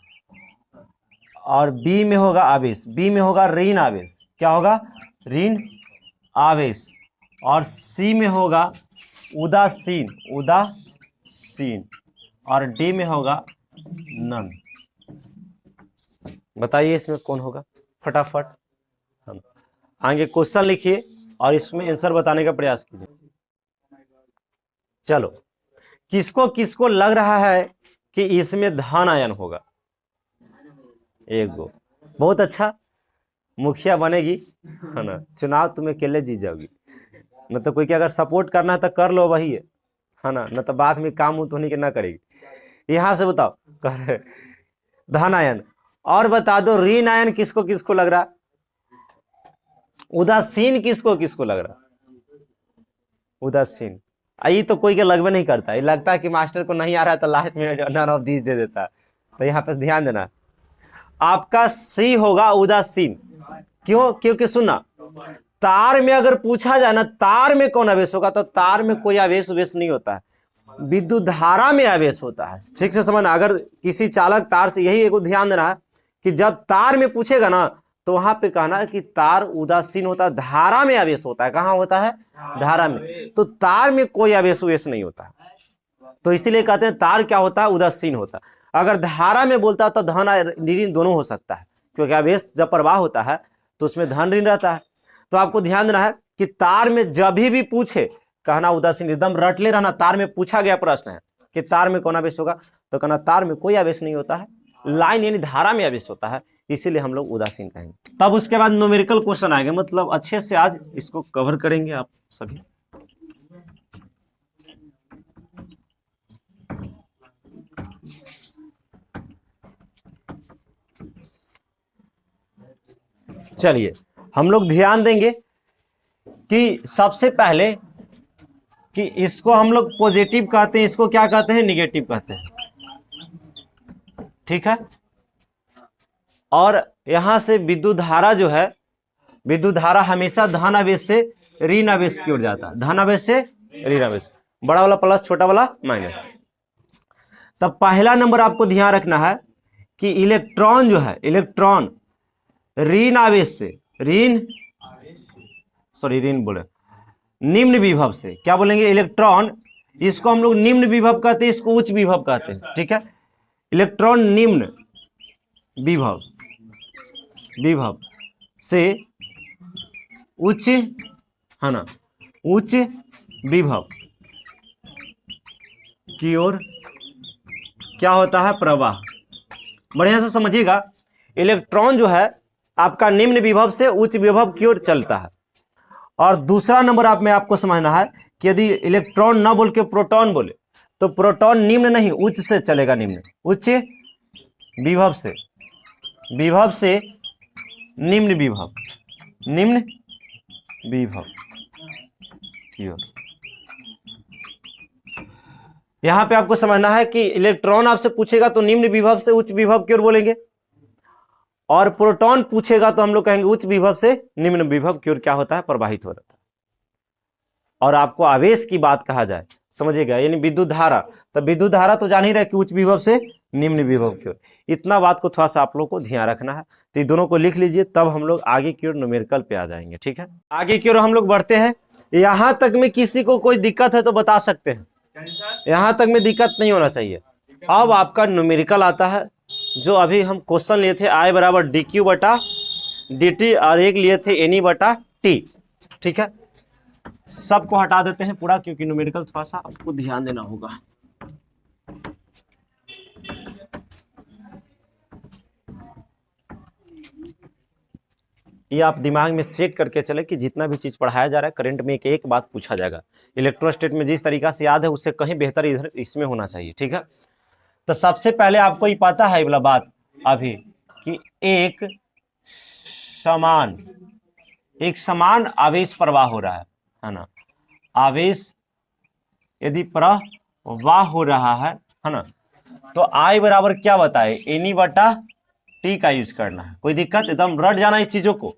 और बी में होगा आवेश, बी में होगा ऋण आवेश, क्या होगा, ऋण आवेश, और सी में होगा उदासीन, और डी में होगा नन। बताइए इसमें कौन होगा फटाफट। हम आगे क्वेश्चन लिखिए और इसमें आंसर बताने का प्रयास कीजिए। चलो, किसको किसको लग रहा है कि इसमें धन आयन होगा? एक गो, बहुत अच्छा, मुखिया बनेगी, है ना। चुनाव तुम अकेले जीत जाओगी, न तो कोई के अगर सपोर्ट करना है तो कर लो, वही है ना, न तो बाद में काम तो नहीं करना करेगी। यहां से बताओ कर धन आयन। और बता दो ऋण आयन किसको किसको लग रहा? उदासीन किसको किसको लग रहा? उदासीन। ये तो कोई के लगभग नहीं करता, ये लगता है कि मास्टर को नहीं आ रहा है तो लास्ट में नन ऑफ दीज दे देता है। तो यहाँ पे ध्यान देना, आपका सी होगा उदासीन। क्यों? क्योंकि सुनना, तार में अगर पूछा जाए ना तार में कौन आवेश होगा, तो तार में कोई आवेश उवेश नहीं होता है, विद्युत धारा में आवेश होता है। ठीक से समझना, अगर किसी चालक तार से, यही एक ध्यान देना है कि जब तार में पूछेगा ना तो वहां पे कहना कि तार उदासीन होता है, धारा में आवेश होता है। कहां होता है? धारा में। तो तार में कोई आवेश उवेश नहीं होता है, तो इसीलिए कहते हैं तार क्या होता है? उदासीन होता है। अगर धारा में बोलता है तो धन ऋण दोनों हो सकता है, क्योंकि आवेश जब प्रवाह होता है तो उसमें धन ऋण रहता है। तो आपको ध्यान देना है कि तार में जब भी पूछे कहना उदासीन, एकदम रट ले रहना। तार में पूछा गया प्रश्न है कि तार में कौन आवेश होगा, तो कहना तार में कोई आवेश नहीं होता है, लाइन यानी धारा में आवेश होता है, इसीलिए हम लोग उदासीन कहेंगे। तब उसके बाद न्यूमेरिकल क्वेश्चन आएंगे, मतलब अच्छे से आज इसको कवर करेंगे आप सभी। चलिए हम लोग ध्यान देंगे कि सबसे पहले कि इसको हम लोग पॉजिटिव कहते हैं, इसको क्या कहते हैं? निगेटिव कहते हैं। ठीक है। और यहां से विद्युत धारा जो है, विद्युत धारा हमेशा धन आवेश से ऋण आवेश की ओर जाता है, धन आवेश से ऋण आवेश, बड़ा वाला प्लस छोटा वाला माइनस। तब पहला नंबर आपको ध्यान रखना है कि इलेक्ट्रॉन जो है, इलेक्ट्रॉन ऋण आवेश से, ऋण बोले निम्न विभव से, क्या बोलेंगे? इलेक्ट्रॉन, इसको हम लोग निम्न विभव कहते हैं, इसको उच्च विभव कहते हैं। ठीक है। इलेक्ट्रॉन निम्न विभव से उच्च, है ना, उच्च विभव की ओर क्या होता है? प्रवाह। बढ़िया से समझिएगा, इलेक्ट्रॉन जो है आपका निम्न विभव से उच्च विभव की ओर चलता है। और दूसरा नंबर आप में आपको समझना है कि यदि इलेक्ट्रॉन ना बोल के प्रोटॉन बोले तो प्रोटॉन निम्न नहीं उच्च से चलेगा, निम्न, उच्च विभव से निम्न विभव की ओर। यहां पे आपको समझना है कि इलेक्ट्रॉन आपसे पूछेगा तो निम्न विभव से उच्च विभव की ओर बोलेंगे, और प्रोटॉन पूछेगा तो हम लोग कहेंगे उच्च विभव से निम्न विभव की ओर क्या होता है? प्रवाहित हो जाता है। और आपको आवेश की बात कहा जाए, समझिएगा, यानी विद्युत धारा, तो विद्युत धारा तो जान ही रहे कि उच्च विभव से निम्न विभव की ओर। इतना बात को थोड़ा सा आप लोग को ध्यान रखना है। तो ये दोनों को लिख लीजिए, तब हम लोग आगे की ओर न्यूमेरिकल पे आ जाएंगे। ठीक है, आगे की ओर हम लोग बढ़ते हैं। यहां तक में किसी को कोई दिक्कत है तो बता सकते हैं, यहां तक में दिक्कत नहीं होना चाहिए। अब आपका न्यूमेरिकल आता है, जो अभी हम क्वेश्चन लिए थे I बराबर dq बटा dt, और एक लिए थे NE बटा t। ठीक है, सबको हटा देते हैं पूरा, क्योंकि न्यूमेरिकल थोड़ा सा आपको ध्यान देना होगा। ये आप दिमाग में सेट करके चले कि जितना भी चीज पढ़ाया जा रहा है करंट में एक बात पूछा जाएगा। इलेक्ट्रोस्टेट में जिस तरीका से याद है उससे कहीं बेहतर इधर इसमें होना चाहिए। ठीक है, तो सबसे पहले आपको ये पता है वाला बात अभी कि एक समान आवेश प्रवाह हो रहा है ना। आवेश यदि प्रवाह हो रहा है ना, तो I बराबर क्या बताए? NE बटा टी का यूज करना है। कोई दिक्कत? एकदम रट जाना इस चीजों को।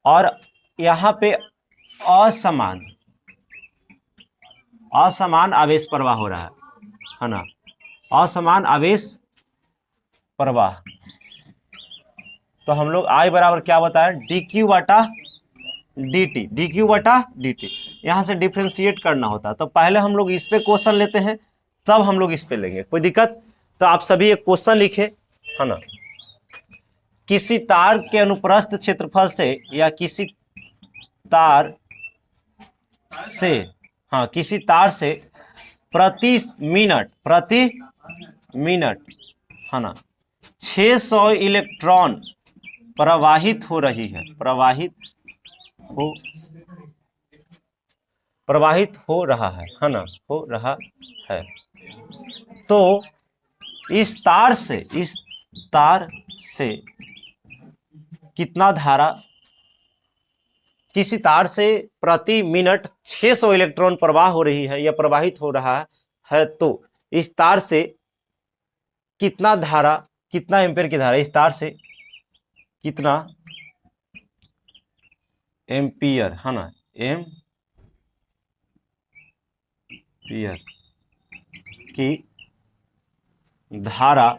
और यहां पे असमान आवेश प्रवाह हो रहा है ना, असमान आवेश प्रवाह। तो हम लोग I बराबर क्या बताया? dq बटा dt, यहां से डिफ्रेंशिएट करना होता है। तो पहले हम लोग इस पे क्वेश्चन लेते हैं, तब हम लोग इस पे लेंगे। कोई दिक्कत? तो आप सभी एक क्वेश्चन लिखे, है ना, किसी तार के अनुप्रस्थ क्षेत्रफल से या किसी तार से, हाँ किसी तार से प्रति मिनट है ना 600 इलेक्ट्रॉन प्रवाहित हो रही है, प्रवाहित हो रहा है ना, हो रहा है। तो इस तार से कितना धारा, किसी तार से प्रति मिनट 600 इलेक्ट्रॉन प्रवाह हो रही है या प्रवाहित हो रहा है, तो इस तार से कितना धारा, कितना एम्पीयर की धारा, इस तार से कितना एम्पीयर है ना, एम्पीयर की धारा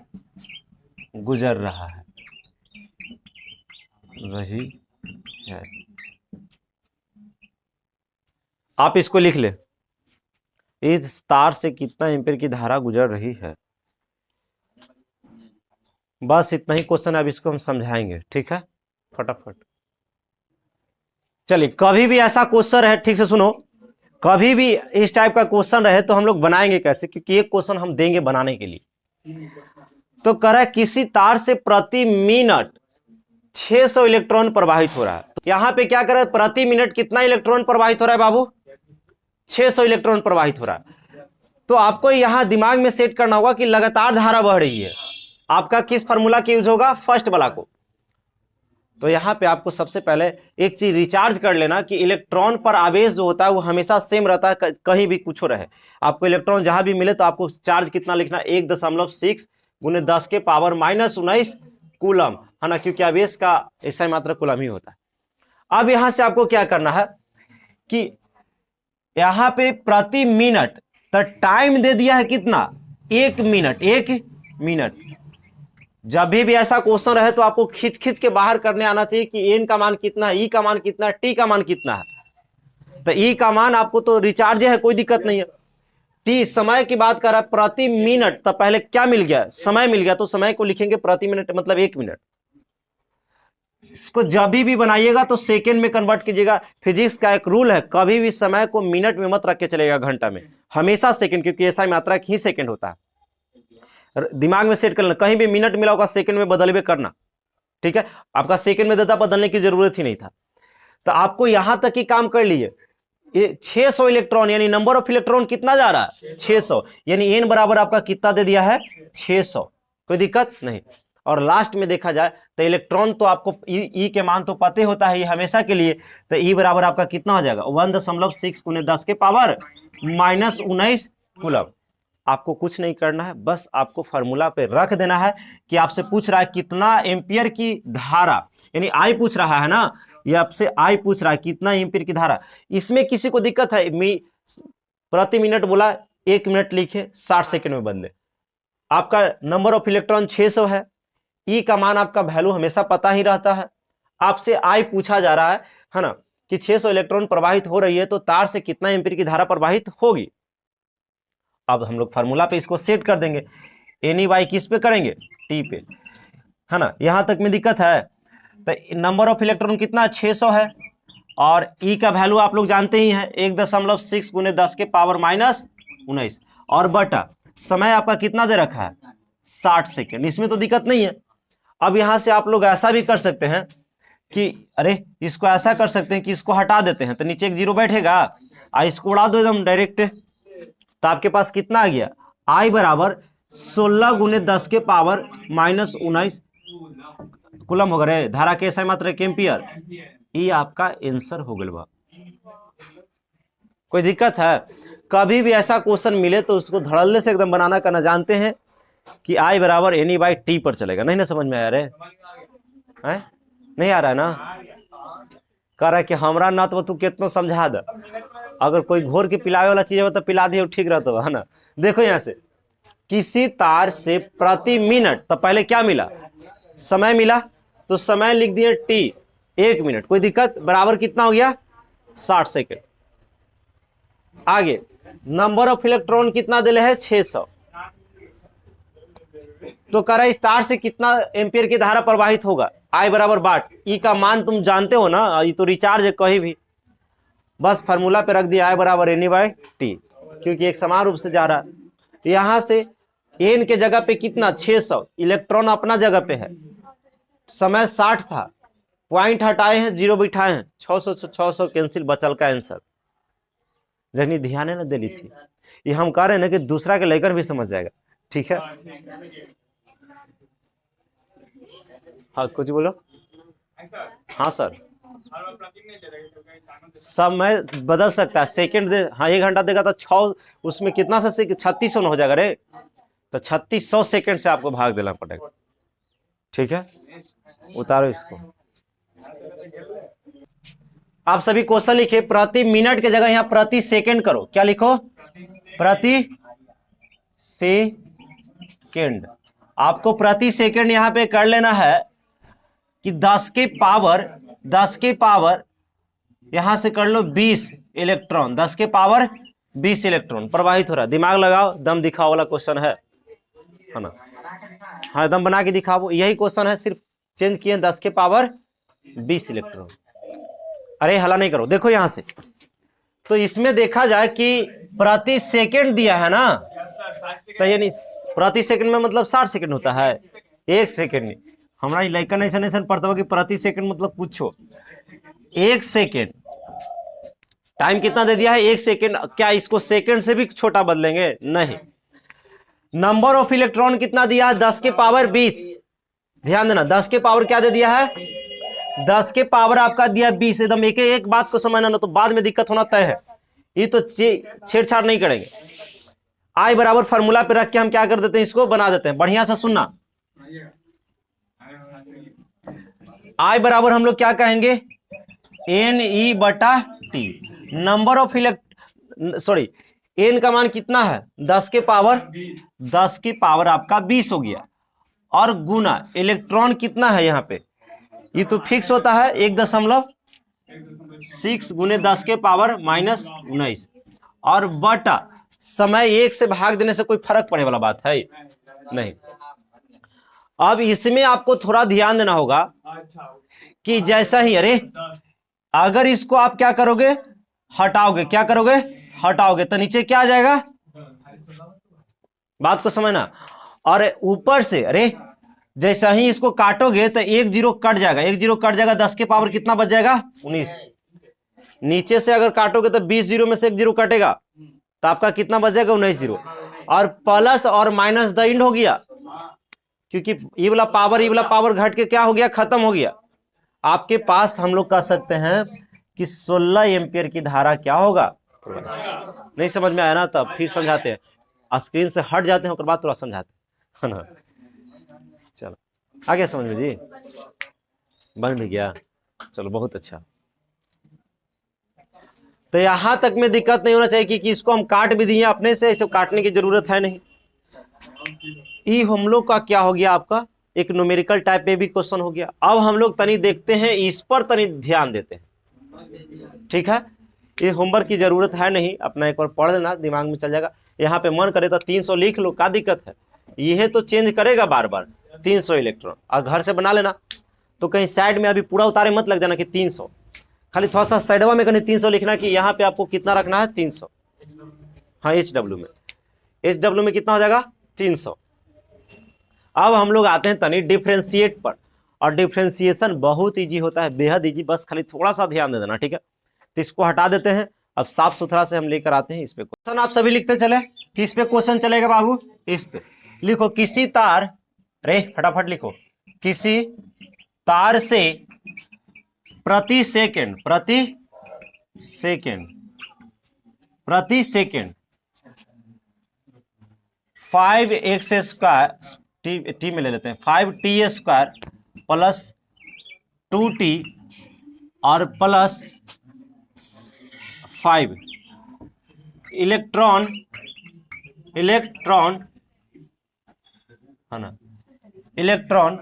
गुजर रहा है, रही है। आप इसको लिख ले, इस तार से कितना एम्पीयर की धारा गुजर रही है। बस इतना ही क्वेश्चन है, अब इसको हम समझाएंगे, ठीक है, फटाफट। चलिए, कभी भी ऐसा क्वेश्चन रहे, ठीक से सुनो, कभी भी इस टाइप का क्वेश्चन रहे तो हम लोग बनाएंगे कैसे, क्योंकि एक क्वेश्चन हम देंगे बनाने के लिए। तो कह रहा है किसी तार से प्रति मिनट 600 इलेक्ट्रॉन प्रवाहित हो रहा है। यहां पे क्या कर रहा है, प्रति मिनट कितना इलेक्ट्रॉन प्रवाहित हो रहा है बाबू, 600 इलेक्ट्रॉन प्रवाहित हो रहा है। तो आपको यहां दिमाग में सेट करना होगा कि लगातार धारा बह रही है। आपका किस फार्मूला का यूज होगा, फर्स्ट वाला को। तो यहां पे आपको सबसे पहले एक चीज रिचार्ज कर लेना कि इलेक्ट्रॉन पर आवेश जो होता है वो हमेशा सेम रहता है, कहीं भी कुछ रहे। आपको इलेक्ट्रॉन जहां भी मिले तो आपको चार्ज कितना लिखना, 1.6 गुने 10 के पावर -19 कूलम है ना, क्योंकि आवेश का ऐसा मात्रा कूलम ही होता है। अब यहां से आपको क्या करना है कि यहां पे प्रति मिनट, तो टाइम दे दिया है कितना, 1 मिनट। जब भी ऐसा क्वेश्चन रहे तो आपको खींच के बाहर करने आना चाहिए कि एन का मान कितना है, ई का मान कितना है, टी का मान कितना है। तो ई का मान आपको तो रिचार्ज है, कोई दिक्कत नहीं है। टी समय की बात कर रहा है, प्रति मिनट, तो पहले क्या मिल गया, समय मिल गया, तो समय को लिखेंगे प्रति मिनट, मतलब 1 मिनट। इसको जब भी बनाइएगा तो सेकेंड में कन्वर्ट कीजिएगा। फिजिक्स का एक रूल है, कभी भी समय को मिनट में मत रख के चलेगा घंटा में, हमेशा सेकेंड, क्योंकि ऐसा मात्रा ही सेकेंड होता है। दिमाग में सेट कर लेना, कहीं भी मिनट मिला होगा सेकंड में बदलवे करना, ठीक है। आपका सेकंड में देता, बदलने की जरूरत ही नहीं था। तो आपको यहां तक ही काम कर लीजिए। ये 600 इलेक्ट्रॉन, यानी नंबर ऑफ इलेक्ट्रॉन कितना जा रहा है, 600, यानी एन बराबर आपका कितना दे दिया है, 600, कोई दिक्कत नहीं। और लास्ट में देखा जाए तो इलेक्ट्रॉन तो आपको ई के मान तो पते होता है, ये हमेशा के लिए। तो ई बराबर आपका कितना हो जाएगा, 1.6 गुने 10 के पावर -19 कूलम। आपको कुछ नहीं करना है, बस आपको फार्मूला पे रख देना है कि आपसे पूछ रहा है कितना एम्पियर की धारा, यानी आई पूछ रहा है ना, ये आपसे आई पूछ रहा है कितना एम्पियर की धारा। इसमें किसी को दिक्कत है, प्रति मिनट बोला, 1 मिनट लिखे 60 सेकंड में बदले। आपका नंबर ऑफ इलेक्ट्रॉन 600 है, ई का मान आपका वैल्यू हमेशा पता ही रहता है। आपसे आई पूछा जा रहा है ना, कि 600 इलेक्ट्रॉन प्रवाहित हो रही है, तो तार से कितना एम्पियर की धारा प्रवाहित होगी। अब हम लोग फार्मूला पे इसको सेट कर देंगे, एनी वाई किस पे करेंगे, टी पे, है ना। यहां तक में दिक्कत है। तो नंबर ऑफ इलेक्ट्रॉन कितना, 600 है, और ई का वैल्यू आप लोग जानते ही हैं, 1.6 गुने 10 के पावर -19, और बटा समय आपका कितना दे रखा है, 60 सेकेंड। इसमें तो दिक्कत नहीं है। अब यहां से आप लोग ऐसा भी कर सकते हैं कि अरे इसको ऐसा कर सकते हैं कि इसको हटा देते हैं, तो नीचे एक जीरो बैठेगा, इसको उड़ा दो एकदम डायरेक्ट, तो आपके पास कितना आ गया, आई बराबर 16 गुने 10 के पावर -19 कूलम हो गए, धारा के ऐसा मात्रा एम्पियर। ये आपका आंसर हो गया। कोई दिक्कत है, कभी भी ऐसा क्वेश्चन मिले तो उसको धड़ल्ले से एकदम बनाना करना, जानते हैं कि आई बराबर एनी बाई टी पर चलेगा। नहीं ना समझ में आ रहा है, नहीं आ रहा है ना, कह रहा है कि हमरा ना तो तू कितना समझा दे, अगर कोई घोर के पिलावे वाला चीज है तो पिला दिए, ठीक रहता है ना। देखो यहां से, किसी तार से प्रति मिनट, तो पहले क्या मिला, समय मिला, तो समय लिख दिए टी, 1 मिनट, कोई दिक्कत, बराबर कितना हो गया, 60 सेकेंड। आगे नंबर ऑफ इलेक्ट्रॉन कितना दिले है, 600, तो कह रहा है इस तार से कितना एम्पियर की धारा प्रवाहित होगा, आई बराबर बाट, ई का मान तुम जानते हो ना, ये तो रिचार्ज है कहीं भी, बस फार्मूला पे रख दिया आई बराबर एन बाई टी, क्योंकि एक समान रूप से जा रहा है। यहां से एन के जगह पे कितना 600, इलेक्ट्रॉन अपना जगह पे है, समय 60 था, पॉइंट हटाए हैं, जीरो बिठाए हैं, 600 कैंसिल, बचल का आंसर। जनी ध्यान है ना दिली थी, ये हम कह रहे हैं ना कि दूसरा के लेकर भी समझ जाएगा, ठीक है। हाँ कुछ बोलो। हाँ सर, समय बदल सकता है, सेकंड दे, हाँ 1 घंटा देगा तो 6, उसमें कितना से 3600 हो जाएगा रे, तो 3600 सेकंड से आपको भाग देना पड़ेगा, ठीक है। उतारो इसको। आप सभी क्वेश्चन लिखे, प्रति मिनट के जगह यहां प्रति सेकंड करो, क्या लिखो, प्रति सेकंड। आपको प्रति सेकंड यहां पे कर लेना है कि 10 के पावर यहां से कर लो 20 इलेक्ट्रॉन, 10 के पावर 20 इलेक्ट्रॉन प्रवाहित हो रहा है। दिमाग लगाओ, दम दिखाओ वाला क्वेश्चन है ना, हाँ दम बना के दिखाओ, यही क्वेश्चन है, सिर्फ चेंज किए 10 के पावर 20 इलेक्ट्रॉन। अरे हला नहीं करो, देखो यहां से, तो इसमें देखा जाए कि प्रति सेकंड दिया है ना, तो यानी प्रति सेकंड में मतलब 60 सेकंड होता है, 1 सेकंड नहीं, हमारा लाइकन ऐसा पढ़ता हुआ कि प्रति सेकंड मतलब पूछो 1 सेकंड, टाइम कितना दे दिया है 1 सेकंड, क्या इसको सेकंड से भी छोटा बदलेंगे, नहीं। नंबर ऑफ इलेक्ट्रॉन कितना दिया है 10 के पावर 20, ध्यान देना 10 के पावर क्या दे दिया है, 10 के पावर आपका दिया 20, एकदम एक बात को समझना ना, तो बाद में दिक्कत होना तय है, ये तो छेड़छाड़ नहीं करेंगे। आई बराबर फार्मूला पे रख के हम क्या कर देते हैं, इसको बना देते हैं, बढ़िया से सुनना। आई बराबर हम लोग क्या कहेंगे, एन ई बटा T, number of sorry N का मान कितना है 10 के पावर आपका 20 हो गया, और गुना इलेक्ट्रॉन कितना है यहाँ पे, ये तो फिक्स होता है 1.6 गुने 10 के पावर -19, और बटा समय 1 से भाग देने से कोई फर्क पड़ने वाला बात है नहीं। अब इसमें आपको थोड़ा ध्यान देना होगा कि जैसा ही, अरे अगर इसको आप क्या करोगे, हटाओगे, क्या करोगे, हटाओगे, तो नीचे क्या आ जाएगा, बात को समझना, और ऊपर से अरे जैसा ही इसको काटोगे तो 1 जीरो कट जाएगा, 1 जीरो कट जाएगा, 10 के पावर कितना बच जाएगा 19, नीचे से अगर काटोगे तो 20 जीरो में से 1 जीरो कटेगा, तो आपका कितना बच जाएगा 19 जीरो, और प्लस और माइनस द इंड हो गया, क्योंकि ये वाला पावर घट के क्या हो गया, खत्म हो गया। आपके पास हम लोग कह सकते हैं कि 16 एम्पियर की धारा क्या होगा, नहीं समझ में आया ना, तब फिर समझाते हैं, स्क्रीन से हट जाते हैं, उसके बाद थोड़ा समझाते हैं ना। चलो आ गया समझ में जी, बन भी गया, चलो बहुत अच्छा। तो यहां तक में दिक्कत नहीं होना चाहिए कि इसको हम काट भी दिए अपने से, इसे काटने की जरूरत है नहीं। ये हम लोग का क्या हो गया, आपका एक न्यूमेरिकल टाइप पे भी क्वेश्चन हो गया। अब हम लोग तनी देखते हैं, इस पर तनी ध्यान देते हैं, ठीक है। ये होमवर्क की जरूरत है नहीं, अपना एक बार पढ़ लेना, दिमाग में चल जाएगा। यहाँ पे मन करे तो 300 लिख लो, क्या दिक्कत है, यह तो चेंज करेगा बार बार 300 इलेक्ट्रॉन, और घर से बना लेना, तो कहीं साइड में अभी पूरा उतारे मत लग जाना कि 300, खाली थोड़ा सा साइडवा में कहीं 300 लिखना कि यहाँ पे आपको कितना रखना है 300, हाँ HW में कितना हो जाएगा 300। अब हम लोग आते हैं तनी डिफ्रेंशिएट पर, और डिफ्रेंशिएशन बहुत इजी होता है, बेहद इजी, बस खाली थोड़ा सा ध्यान दे देना, ठीक है। तो इसको हटा देते हैं, अब साफ सुथरा से हम लेकर आते हैं इस पे क्वेश्चन। आप सभी लिखते चले, किस पे क्वेश्चन चलेगा बाबू, इस पे लिखो, किसी तार, रे फटाफट लिखो, किसी तार से प्रति सेकंड 5x² टी में ले लेते हैं, 5t² प्लस 2t और प्लस 5 इलेक्ट्रॉन है ना, इलेक्ट्रॉन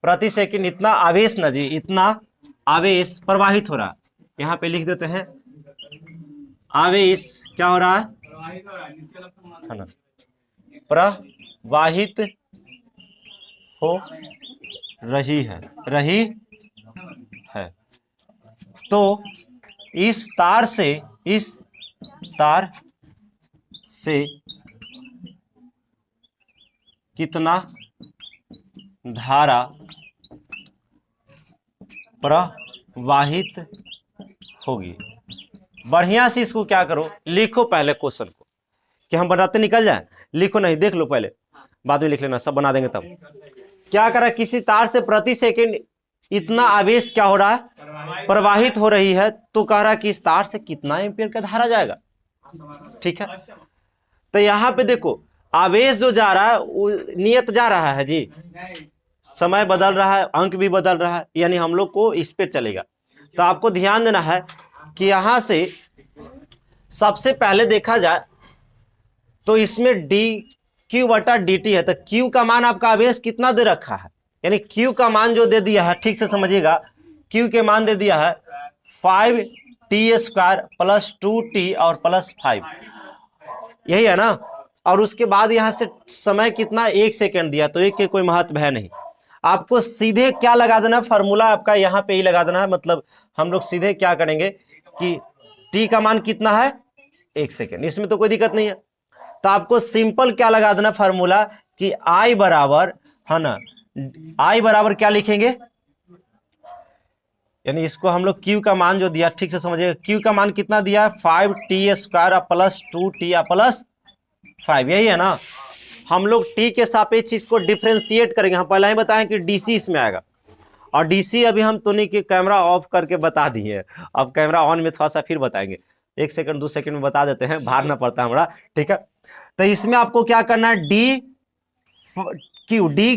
प्रति सेकंड, इतना आवेश ना जी, इतना आवेश प्रवाहित हो रहा, यहां पे लिख देते हैं आवेश क्या हो रहा है ना, प्रवाहित हो रही है। तो इस तार से कितना धारा प्रवाहित होगी। बढ़िया से इसको क्या करो, लिखो पहले क्वेश्चन को, कि हम बनाते निकल जाए। लिखो नहीं, देख लो पहले, बाद में लिख लेना, सब बना देंगे तब। क्या करा, किसी तार से प्रति सेकंड इतना आवेश क्या हो रहा है, प्रवाहित हो रही है। तो कह रहा है कि इस तार से कितना एम्पियर का धारा जाएगा। ठीक है, तो यहां पे देखो आवेश जो जा रहा है वो नियत जा रहा है जी, समय बदल रहा है, अंक भी बदल रहा है, यानी हम लोग को इस पे चलेगा। तो आपको ध्यान देना है कि यहां से सबसे पहले देखा जाए तो इसमें डी क्यू बटा डी टी है। तो क्यू का मान आपका आवेश कितना दे रखा है, यानी क्यू का मान जो दे दिया है, ठीक से समझिएगा, क्यू के मान दे दिया है 5t² प्लस 2t और प्लस 5, यही है ना। और उसके बाद यहां से समय कितना, 1 सेकेंड दिया, तो एक के कोई महत्व है नहीं। आपको सीधे क्या लगा देना, फार्मूला आपका यहाँ पे ही लगा देना है। मतलब हम लोग सीधे क्या करेंगे कि t का मान कितना है, 1 सेकेंड, इसमें तो कोई दिक्कत नहीं है। तो आपको सिंपल क्या लगा देना फार्मूला कि I बराबर है ना, I बराबर क्या लिखेंगे, यानी इसको हम लोग Q का मान जो दिया, ठीक से समझिए, Q का मान कितना दिया है, 5t² प्लस 2t प्लस 5, यही है ना। हम लोग t के सापेक्ष इसको डिफ्रेंशिएट करेंगे। हम पहले ही बताएं कि DC इसमें आएगा, और DC अभी हम तो नहीं कि कैमरा ऑफ करके बता दिए, अब कैमरा ऑन में थोड़ा सा फिर बताएंगे, 1 सेकंड 2 सेकंड में बता देते हैं, भार ना पड़ता हमारा। ठीक है, तो इसमें आपको क्या करना है, डी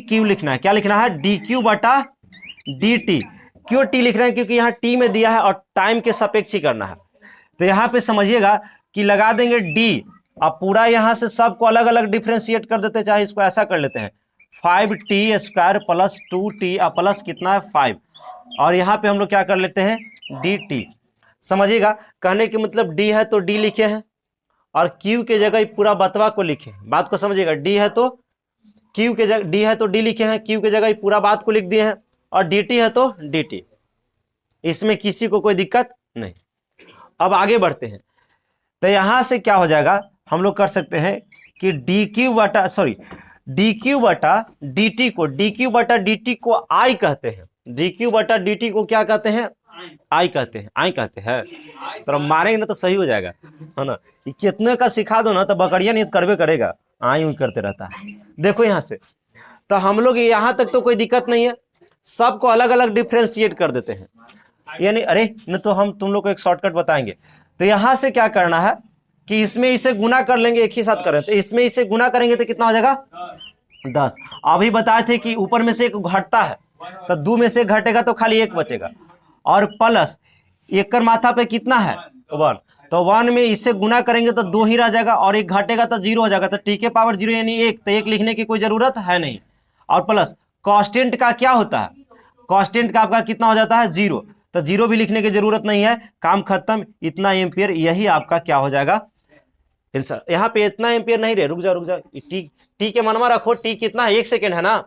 क्यू लिखना है। क्या लिखना है, डी क्यू बटा डी टी। क्यों टी लिख रहे हैं, क्योंकि यहाँ टी में दिया है और टाइम के सापेक्ष ही करना है। तो यहाँ पे समझिएगा कि लगा देंगे डी, अब पूरा यहाँ से सबको अलग अलग डिफ्रेंशिएट कर देते हैं, चाहे इसको ऐसा कर लेते हैं, 5t² प्लस 2t प्लस कितना है 5, और यहाँ पे हम लोग क्या कर लेते हैं, डी टी। समझिएगा, कहने के मतलब डी है तो डी लिखे हैं, और क्यू के जगह पूरा बतवा को लिखे। बात को समझिएगा, डी है तो क्यू के जगह, डी है तो डी लिखे हैं, क्यू के जगह पूरा बात को लिख दिए हैं, और डी टी है तो डी टी। इसमें किसी को कोई दिक्कत नहीं। अब आगे बढ़ते हैं, तो यहां से क्या हो जाएगा, हम लोग कर सकते हैं कि डी क्यू बटा डी टी को आई कहते हैं, डी क्यू बटा डी टी को क्या कहते हैं, आई कहते हैं। तो मारेंगे ना तो सही हो जाएगा, है ना। कितने का सिखा दो ना तो बकरिया नहीं करवे करेगा, आई करते रहता है। देखो यहां से, तो हम लोग यहां तक तो कोई दिक्कत नहीं है, सबको अलग अलग डिफ्रेंशिएट कर देते हैं, यानी अरे न तो हम तुम लोग को एक शॉर्टकट बताएंगे। तो यहां से क्या करना है कि इसमें इसे गुना कर लेंगे, एक ही साथ करें, तो इसमें इसे गुना करेंगे तो कितना हो जाएगा, 10। अभी बताए थे कि ऊपर में से एक घटता है, तो 2 में से घटेगा तो खाली 1 बचेगा, और प्लस 1 कर माथा पे कितना है 1, तो 1 में इससे गुना करेंगे तो 2 ही रह जाएगा, और 1 घटेगा तो 0 हो जाएगा, तो t के पावर 0 यानी 1, तो 1 लिखने की कोई जरूरत है नहीं। और प्लस कांस्टेंट का क्या होता है, कांस्टेंट का आपका कितना हो जाता है 0, तो 0 भी लिखने की जरूरत नहीं है, काम खत्म, इतना एम्पियर, यही आपका क्या हो जाएगा आंसर। यहाँ पे इतना एम्पियर नहीं रहे, रुक जाओ, टी के मनवा रखो, टी कितना है, 1 सेकेंड है ना,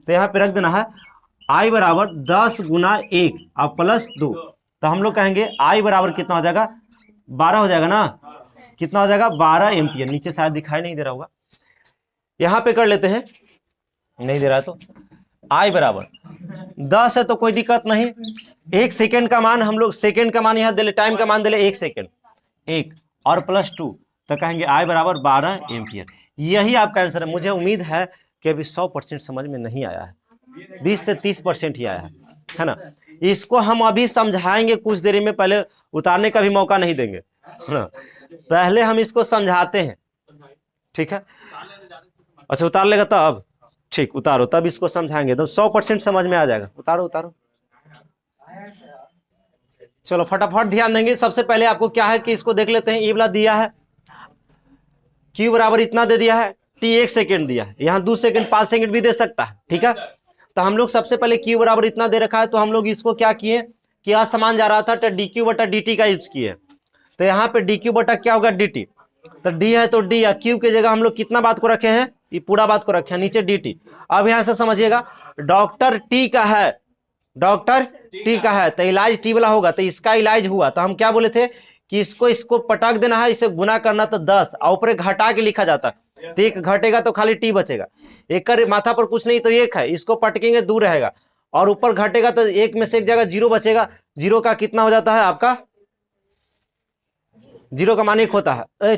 तो यहाँ पे रख देना है I बराबर 10 गुना 1 और प्लस 2, तो हम लोग कहेंगे I बराबर कितना हो जाएगा, 12 हो जाएगा ना, कितना हो जाएगा 12 एम्पियर। नीचे शायद दिखाई नहीं दे रहा होगा, यहाँ पे कर लेते हैं, नहीं दे रहा है तो I बराबर 10 है तो कोई दिक्कत नहीं, 1 सेकेंड का मान हम लोग, सेकेंड का मान यहाँ दे ले, टाइम का मान दे ले 1 सेकेंड, 1 और प्लस 2, तो कहेंगे I बराबर 12 एम्पियर। यही आपका आंसर है। मुझे उम्मीद है कि अभी 100% समझ में नहीं आया है, 20 से 30% ही आया है ना। इसको हम अभी समझाएंगे कुछ देरी में, पहले उतारने का भी मौका नहीं देंगे, है ना। पहले हम इसको समझाते हैं, ठीक है। अच्छा उतार लेगा तब, ठीक, उतारो तब इसको समझाएंगे, तो 100% समझ में आ जाएगा। उतारो, चलो फटाफट ध्यान देंगे। सबसे पहले आपको क्या है कि इसको देख लेते हैं, ये वाला दिया है Q बराबर इतना दे दिया है, T 1 सेकेंड दिया है, यहाँ 2 सेकेंड 5 सेकेंड भी दे सकता है, ठीक है। तो हम लोग सबसे पहले Q बराबर इतना दे रखा है, तो हम लोग इसको क्या किए कि असमान जा रहा था, तो डी क्यू बटा डी टी का यूज किए। तो यहाँ पे डी क्यू बटा क्या होगा, डी टी, तो डी है तो डी, या क्यू की जगह हम लोग कितना बात को रखे हैं, ये पूरा बात को रखे हैं, नीचे डी टी, अब यहां से समझिएगा, डॉक्टर टी का है, डॉक्टर टी का है तो इलाज टी वाला होगा, तो इसका इलाज हुआ तो हम क्या बोले थे कि इसको पटक देना है, इसे गुना करना तो 10 और ऊपर घटा के लिखा जाता है, तो एक घटेगा तो खाली टी बचेगा, एक माथा पर कुछ नहीं तो एक है, इसको पटकेंगे दूर रहेगा, और ऊपर घटेगा तो एक में से एक जगह जीरो बचेगा, जीरो का कितना हो जाता है आपका, जीरो का मान 1 होता है।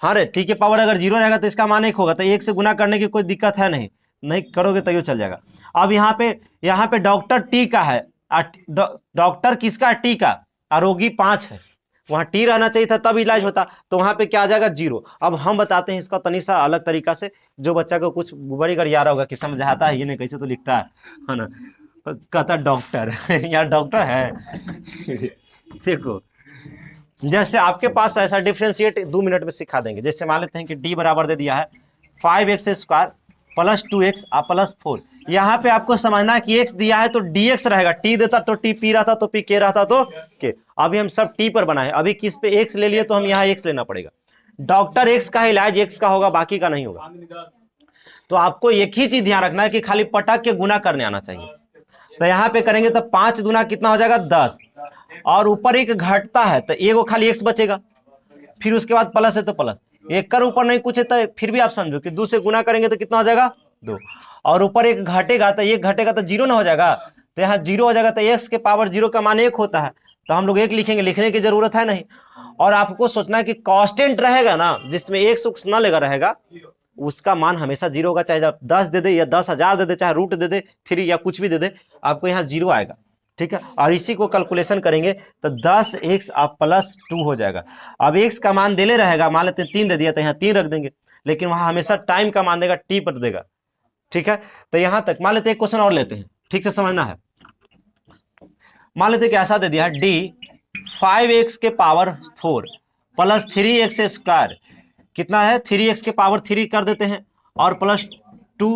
हाँ रे, टी के पावर अगर जीरो रहेगा तो इसका मान 1 होगा, तो 1 से गुना करने की कोई दिक्कत है नहीं, नहीं करोगे तो ये चल जाएगा। अब यहाँ पे डॉक्टर टी का है, डॉक्टर किसका, टी का, रोगी 5 है, वहां टी रहना चाहिए था तब इलाज होता, तो वहां पे क्या आ जाएगा, जीरो। अब हम बताते हैं इसका तनी सा अलग तरीका से, जो बच्चा को कुछ बड़ी गड़ियारा होगा कि समझ आता है, ये नहीं कैसे तो लिखता है ना, कहता डॉक्टर यार डॉक्टर है देखो, जैसे आपके पास ऐसा डिफरेंशिएट 2 मिनट में सिखा देंगे। जैसे मान लेते हैं कि डी बराबर दे दिया है 5x² प्लस 2x प्लस 4, यहाँ पे आपको समझना है कि x दिया है तो dx रहेगा, t देता तो t, p रहता तो p, k रहता तो k। अभी हम सब t पर बनाए, अभी किस पे x ले लिए तो हम यहाँ x लेना पड़ेगा। डॉक्टर x का इलाज x का होगा, बाकी का नहीं होगा। तो आपको एक ही चीज ध्यान रखना है कि खाली पटक के गुना करने आना चाहिए। तो यहाँ पे करेंगे तो 5 दूना कितना हो जाएगा, 10, और ऊपर एक घटता है तो एगो खाली x बचेगा, फिर उसके बाद प्लस है तो प्लस, एक कर ऊपर नहीं कुछ है तो फिर भी आप समझो कि 2 से गुना करेंगे तो कितना हो जाएगा, 2, और ऊपर एक घटेगा तो एक घटेगा तो जीरो ना हो जाएगा, तो यहाँ जीरो हो जाएगा, तो x के पावर जीरो का मान 1 होता है, तो हम लोग 1 लिखेंगे, लिखने की जरूरत है नहीं। और आपको सोचना है कि कांस्टेंट रहेगा ना, जिसमें एक सुख न लगा रहेगा, उसका मान हमेशा जीरो होगा, चाहे 10 दे दे या 10,000 दे दे, चाहे रूट दे दे 3 या कुछ भी दे दे, आपको यहाँ जीरो आएगा, ठीक है। और इसी को कैलकुलेशन करेंगे तो 10x प्लस 2 हो जाएगा। अब x का मान देले रहेगा, मान लेते हैं 3 दे दिया तो यहाँ 3 रख देंगे, लेकिन वहां हमेशा टाइम का मान देगा, t पर देगा, ठीक है। तो यहां तक मान लेते हैं, एक क्वेश्चन और लेते हैं, ठीक से समझना है। मान लेते हैं कि ऐसा दे दिया है d 5x के पावर 4 प्लस 3x² कितना है, 3x के पावर 3 कर देते हैं, और प्लस 2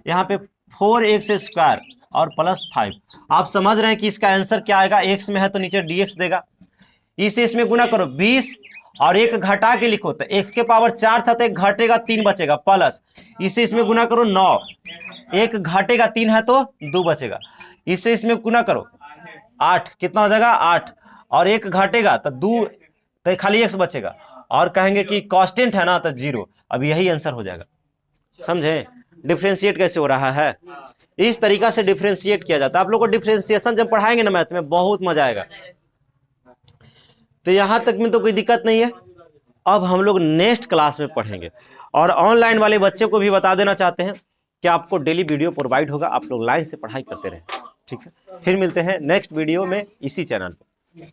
यहाँ पे 4x² और प्लस 5। आप समझ रहे हैं कि इसका आंसर क्या आएगा, x में है तो नीचे dx देगा, इसे इसमें गुना करो 20 और एक घटा के लिखो, तो x के पावर 4 था तो एक घटेगा 3 बचेगा, प्लस इसे इसमें गुना करो 9, एक घटेगा 3 है तो 2 बचेगा, इसे इसमें गुना करो 8, कितना हो जाएगा 8, और एक घटेगा तो 2, तो खाली x बचेगा, और कहेंगे कि कांस्टेंट है ना तो 0। अब यही आंसर हो जाएगा, समझे डिफरेंशिएट कैसे हो रहा है, इस तरीका से डिफरेंशिएट किया जाता है। आप लोग को डिफरेंशिएशन जब पढ़ाएंगे ना मैथ में बहुत मजा आएगा। तो यहां तक में तो कोई दिक्कत नहीं है। अब हम लोग नेक्स्ट क्लास में पढ़ेंगे, और ऑनलाइन वाले बच्चे को भी बता देना चाहते हैं कि आपको डेली वीडियो प्रोवाइड होगा, आप लोग लाइन से पढ़ाई करते रहें, ठीक है। फिर मिलते हैं नेक्स्ट वीडियो में इसी चैनल पर।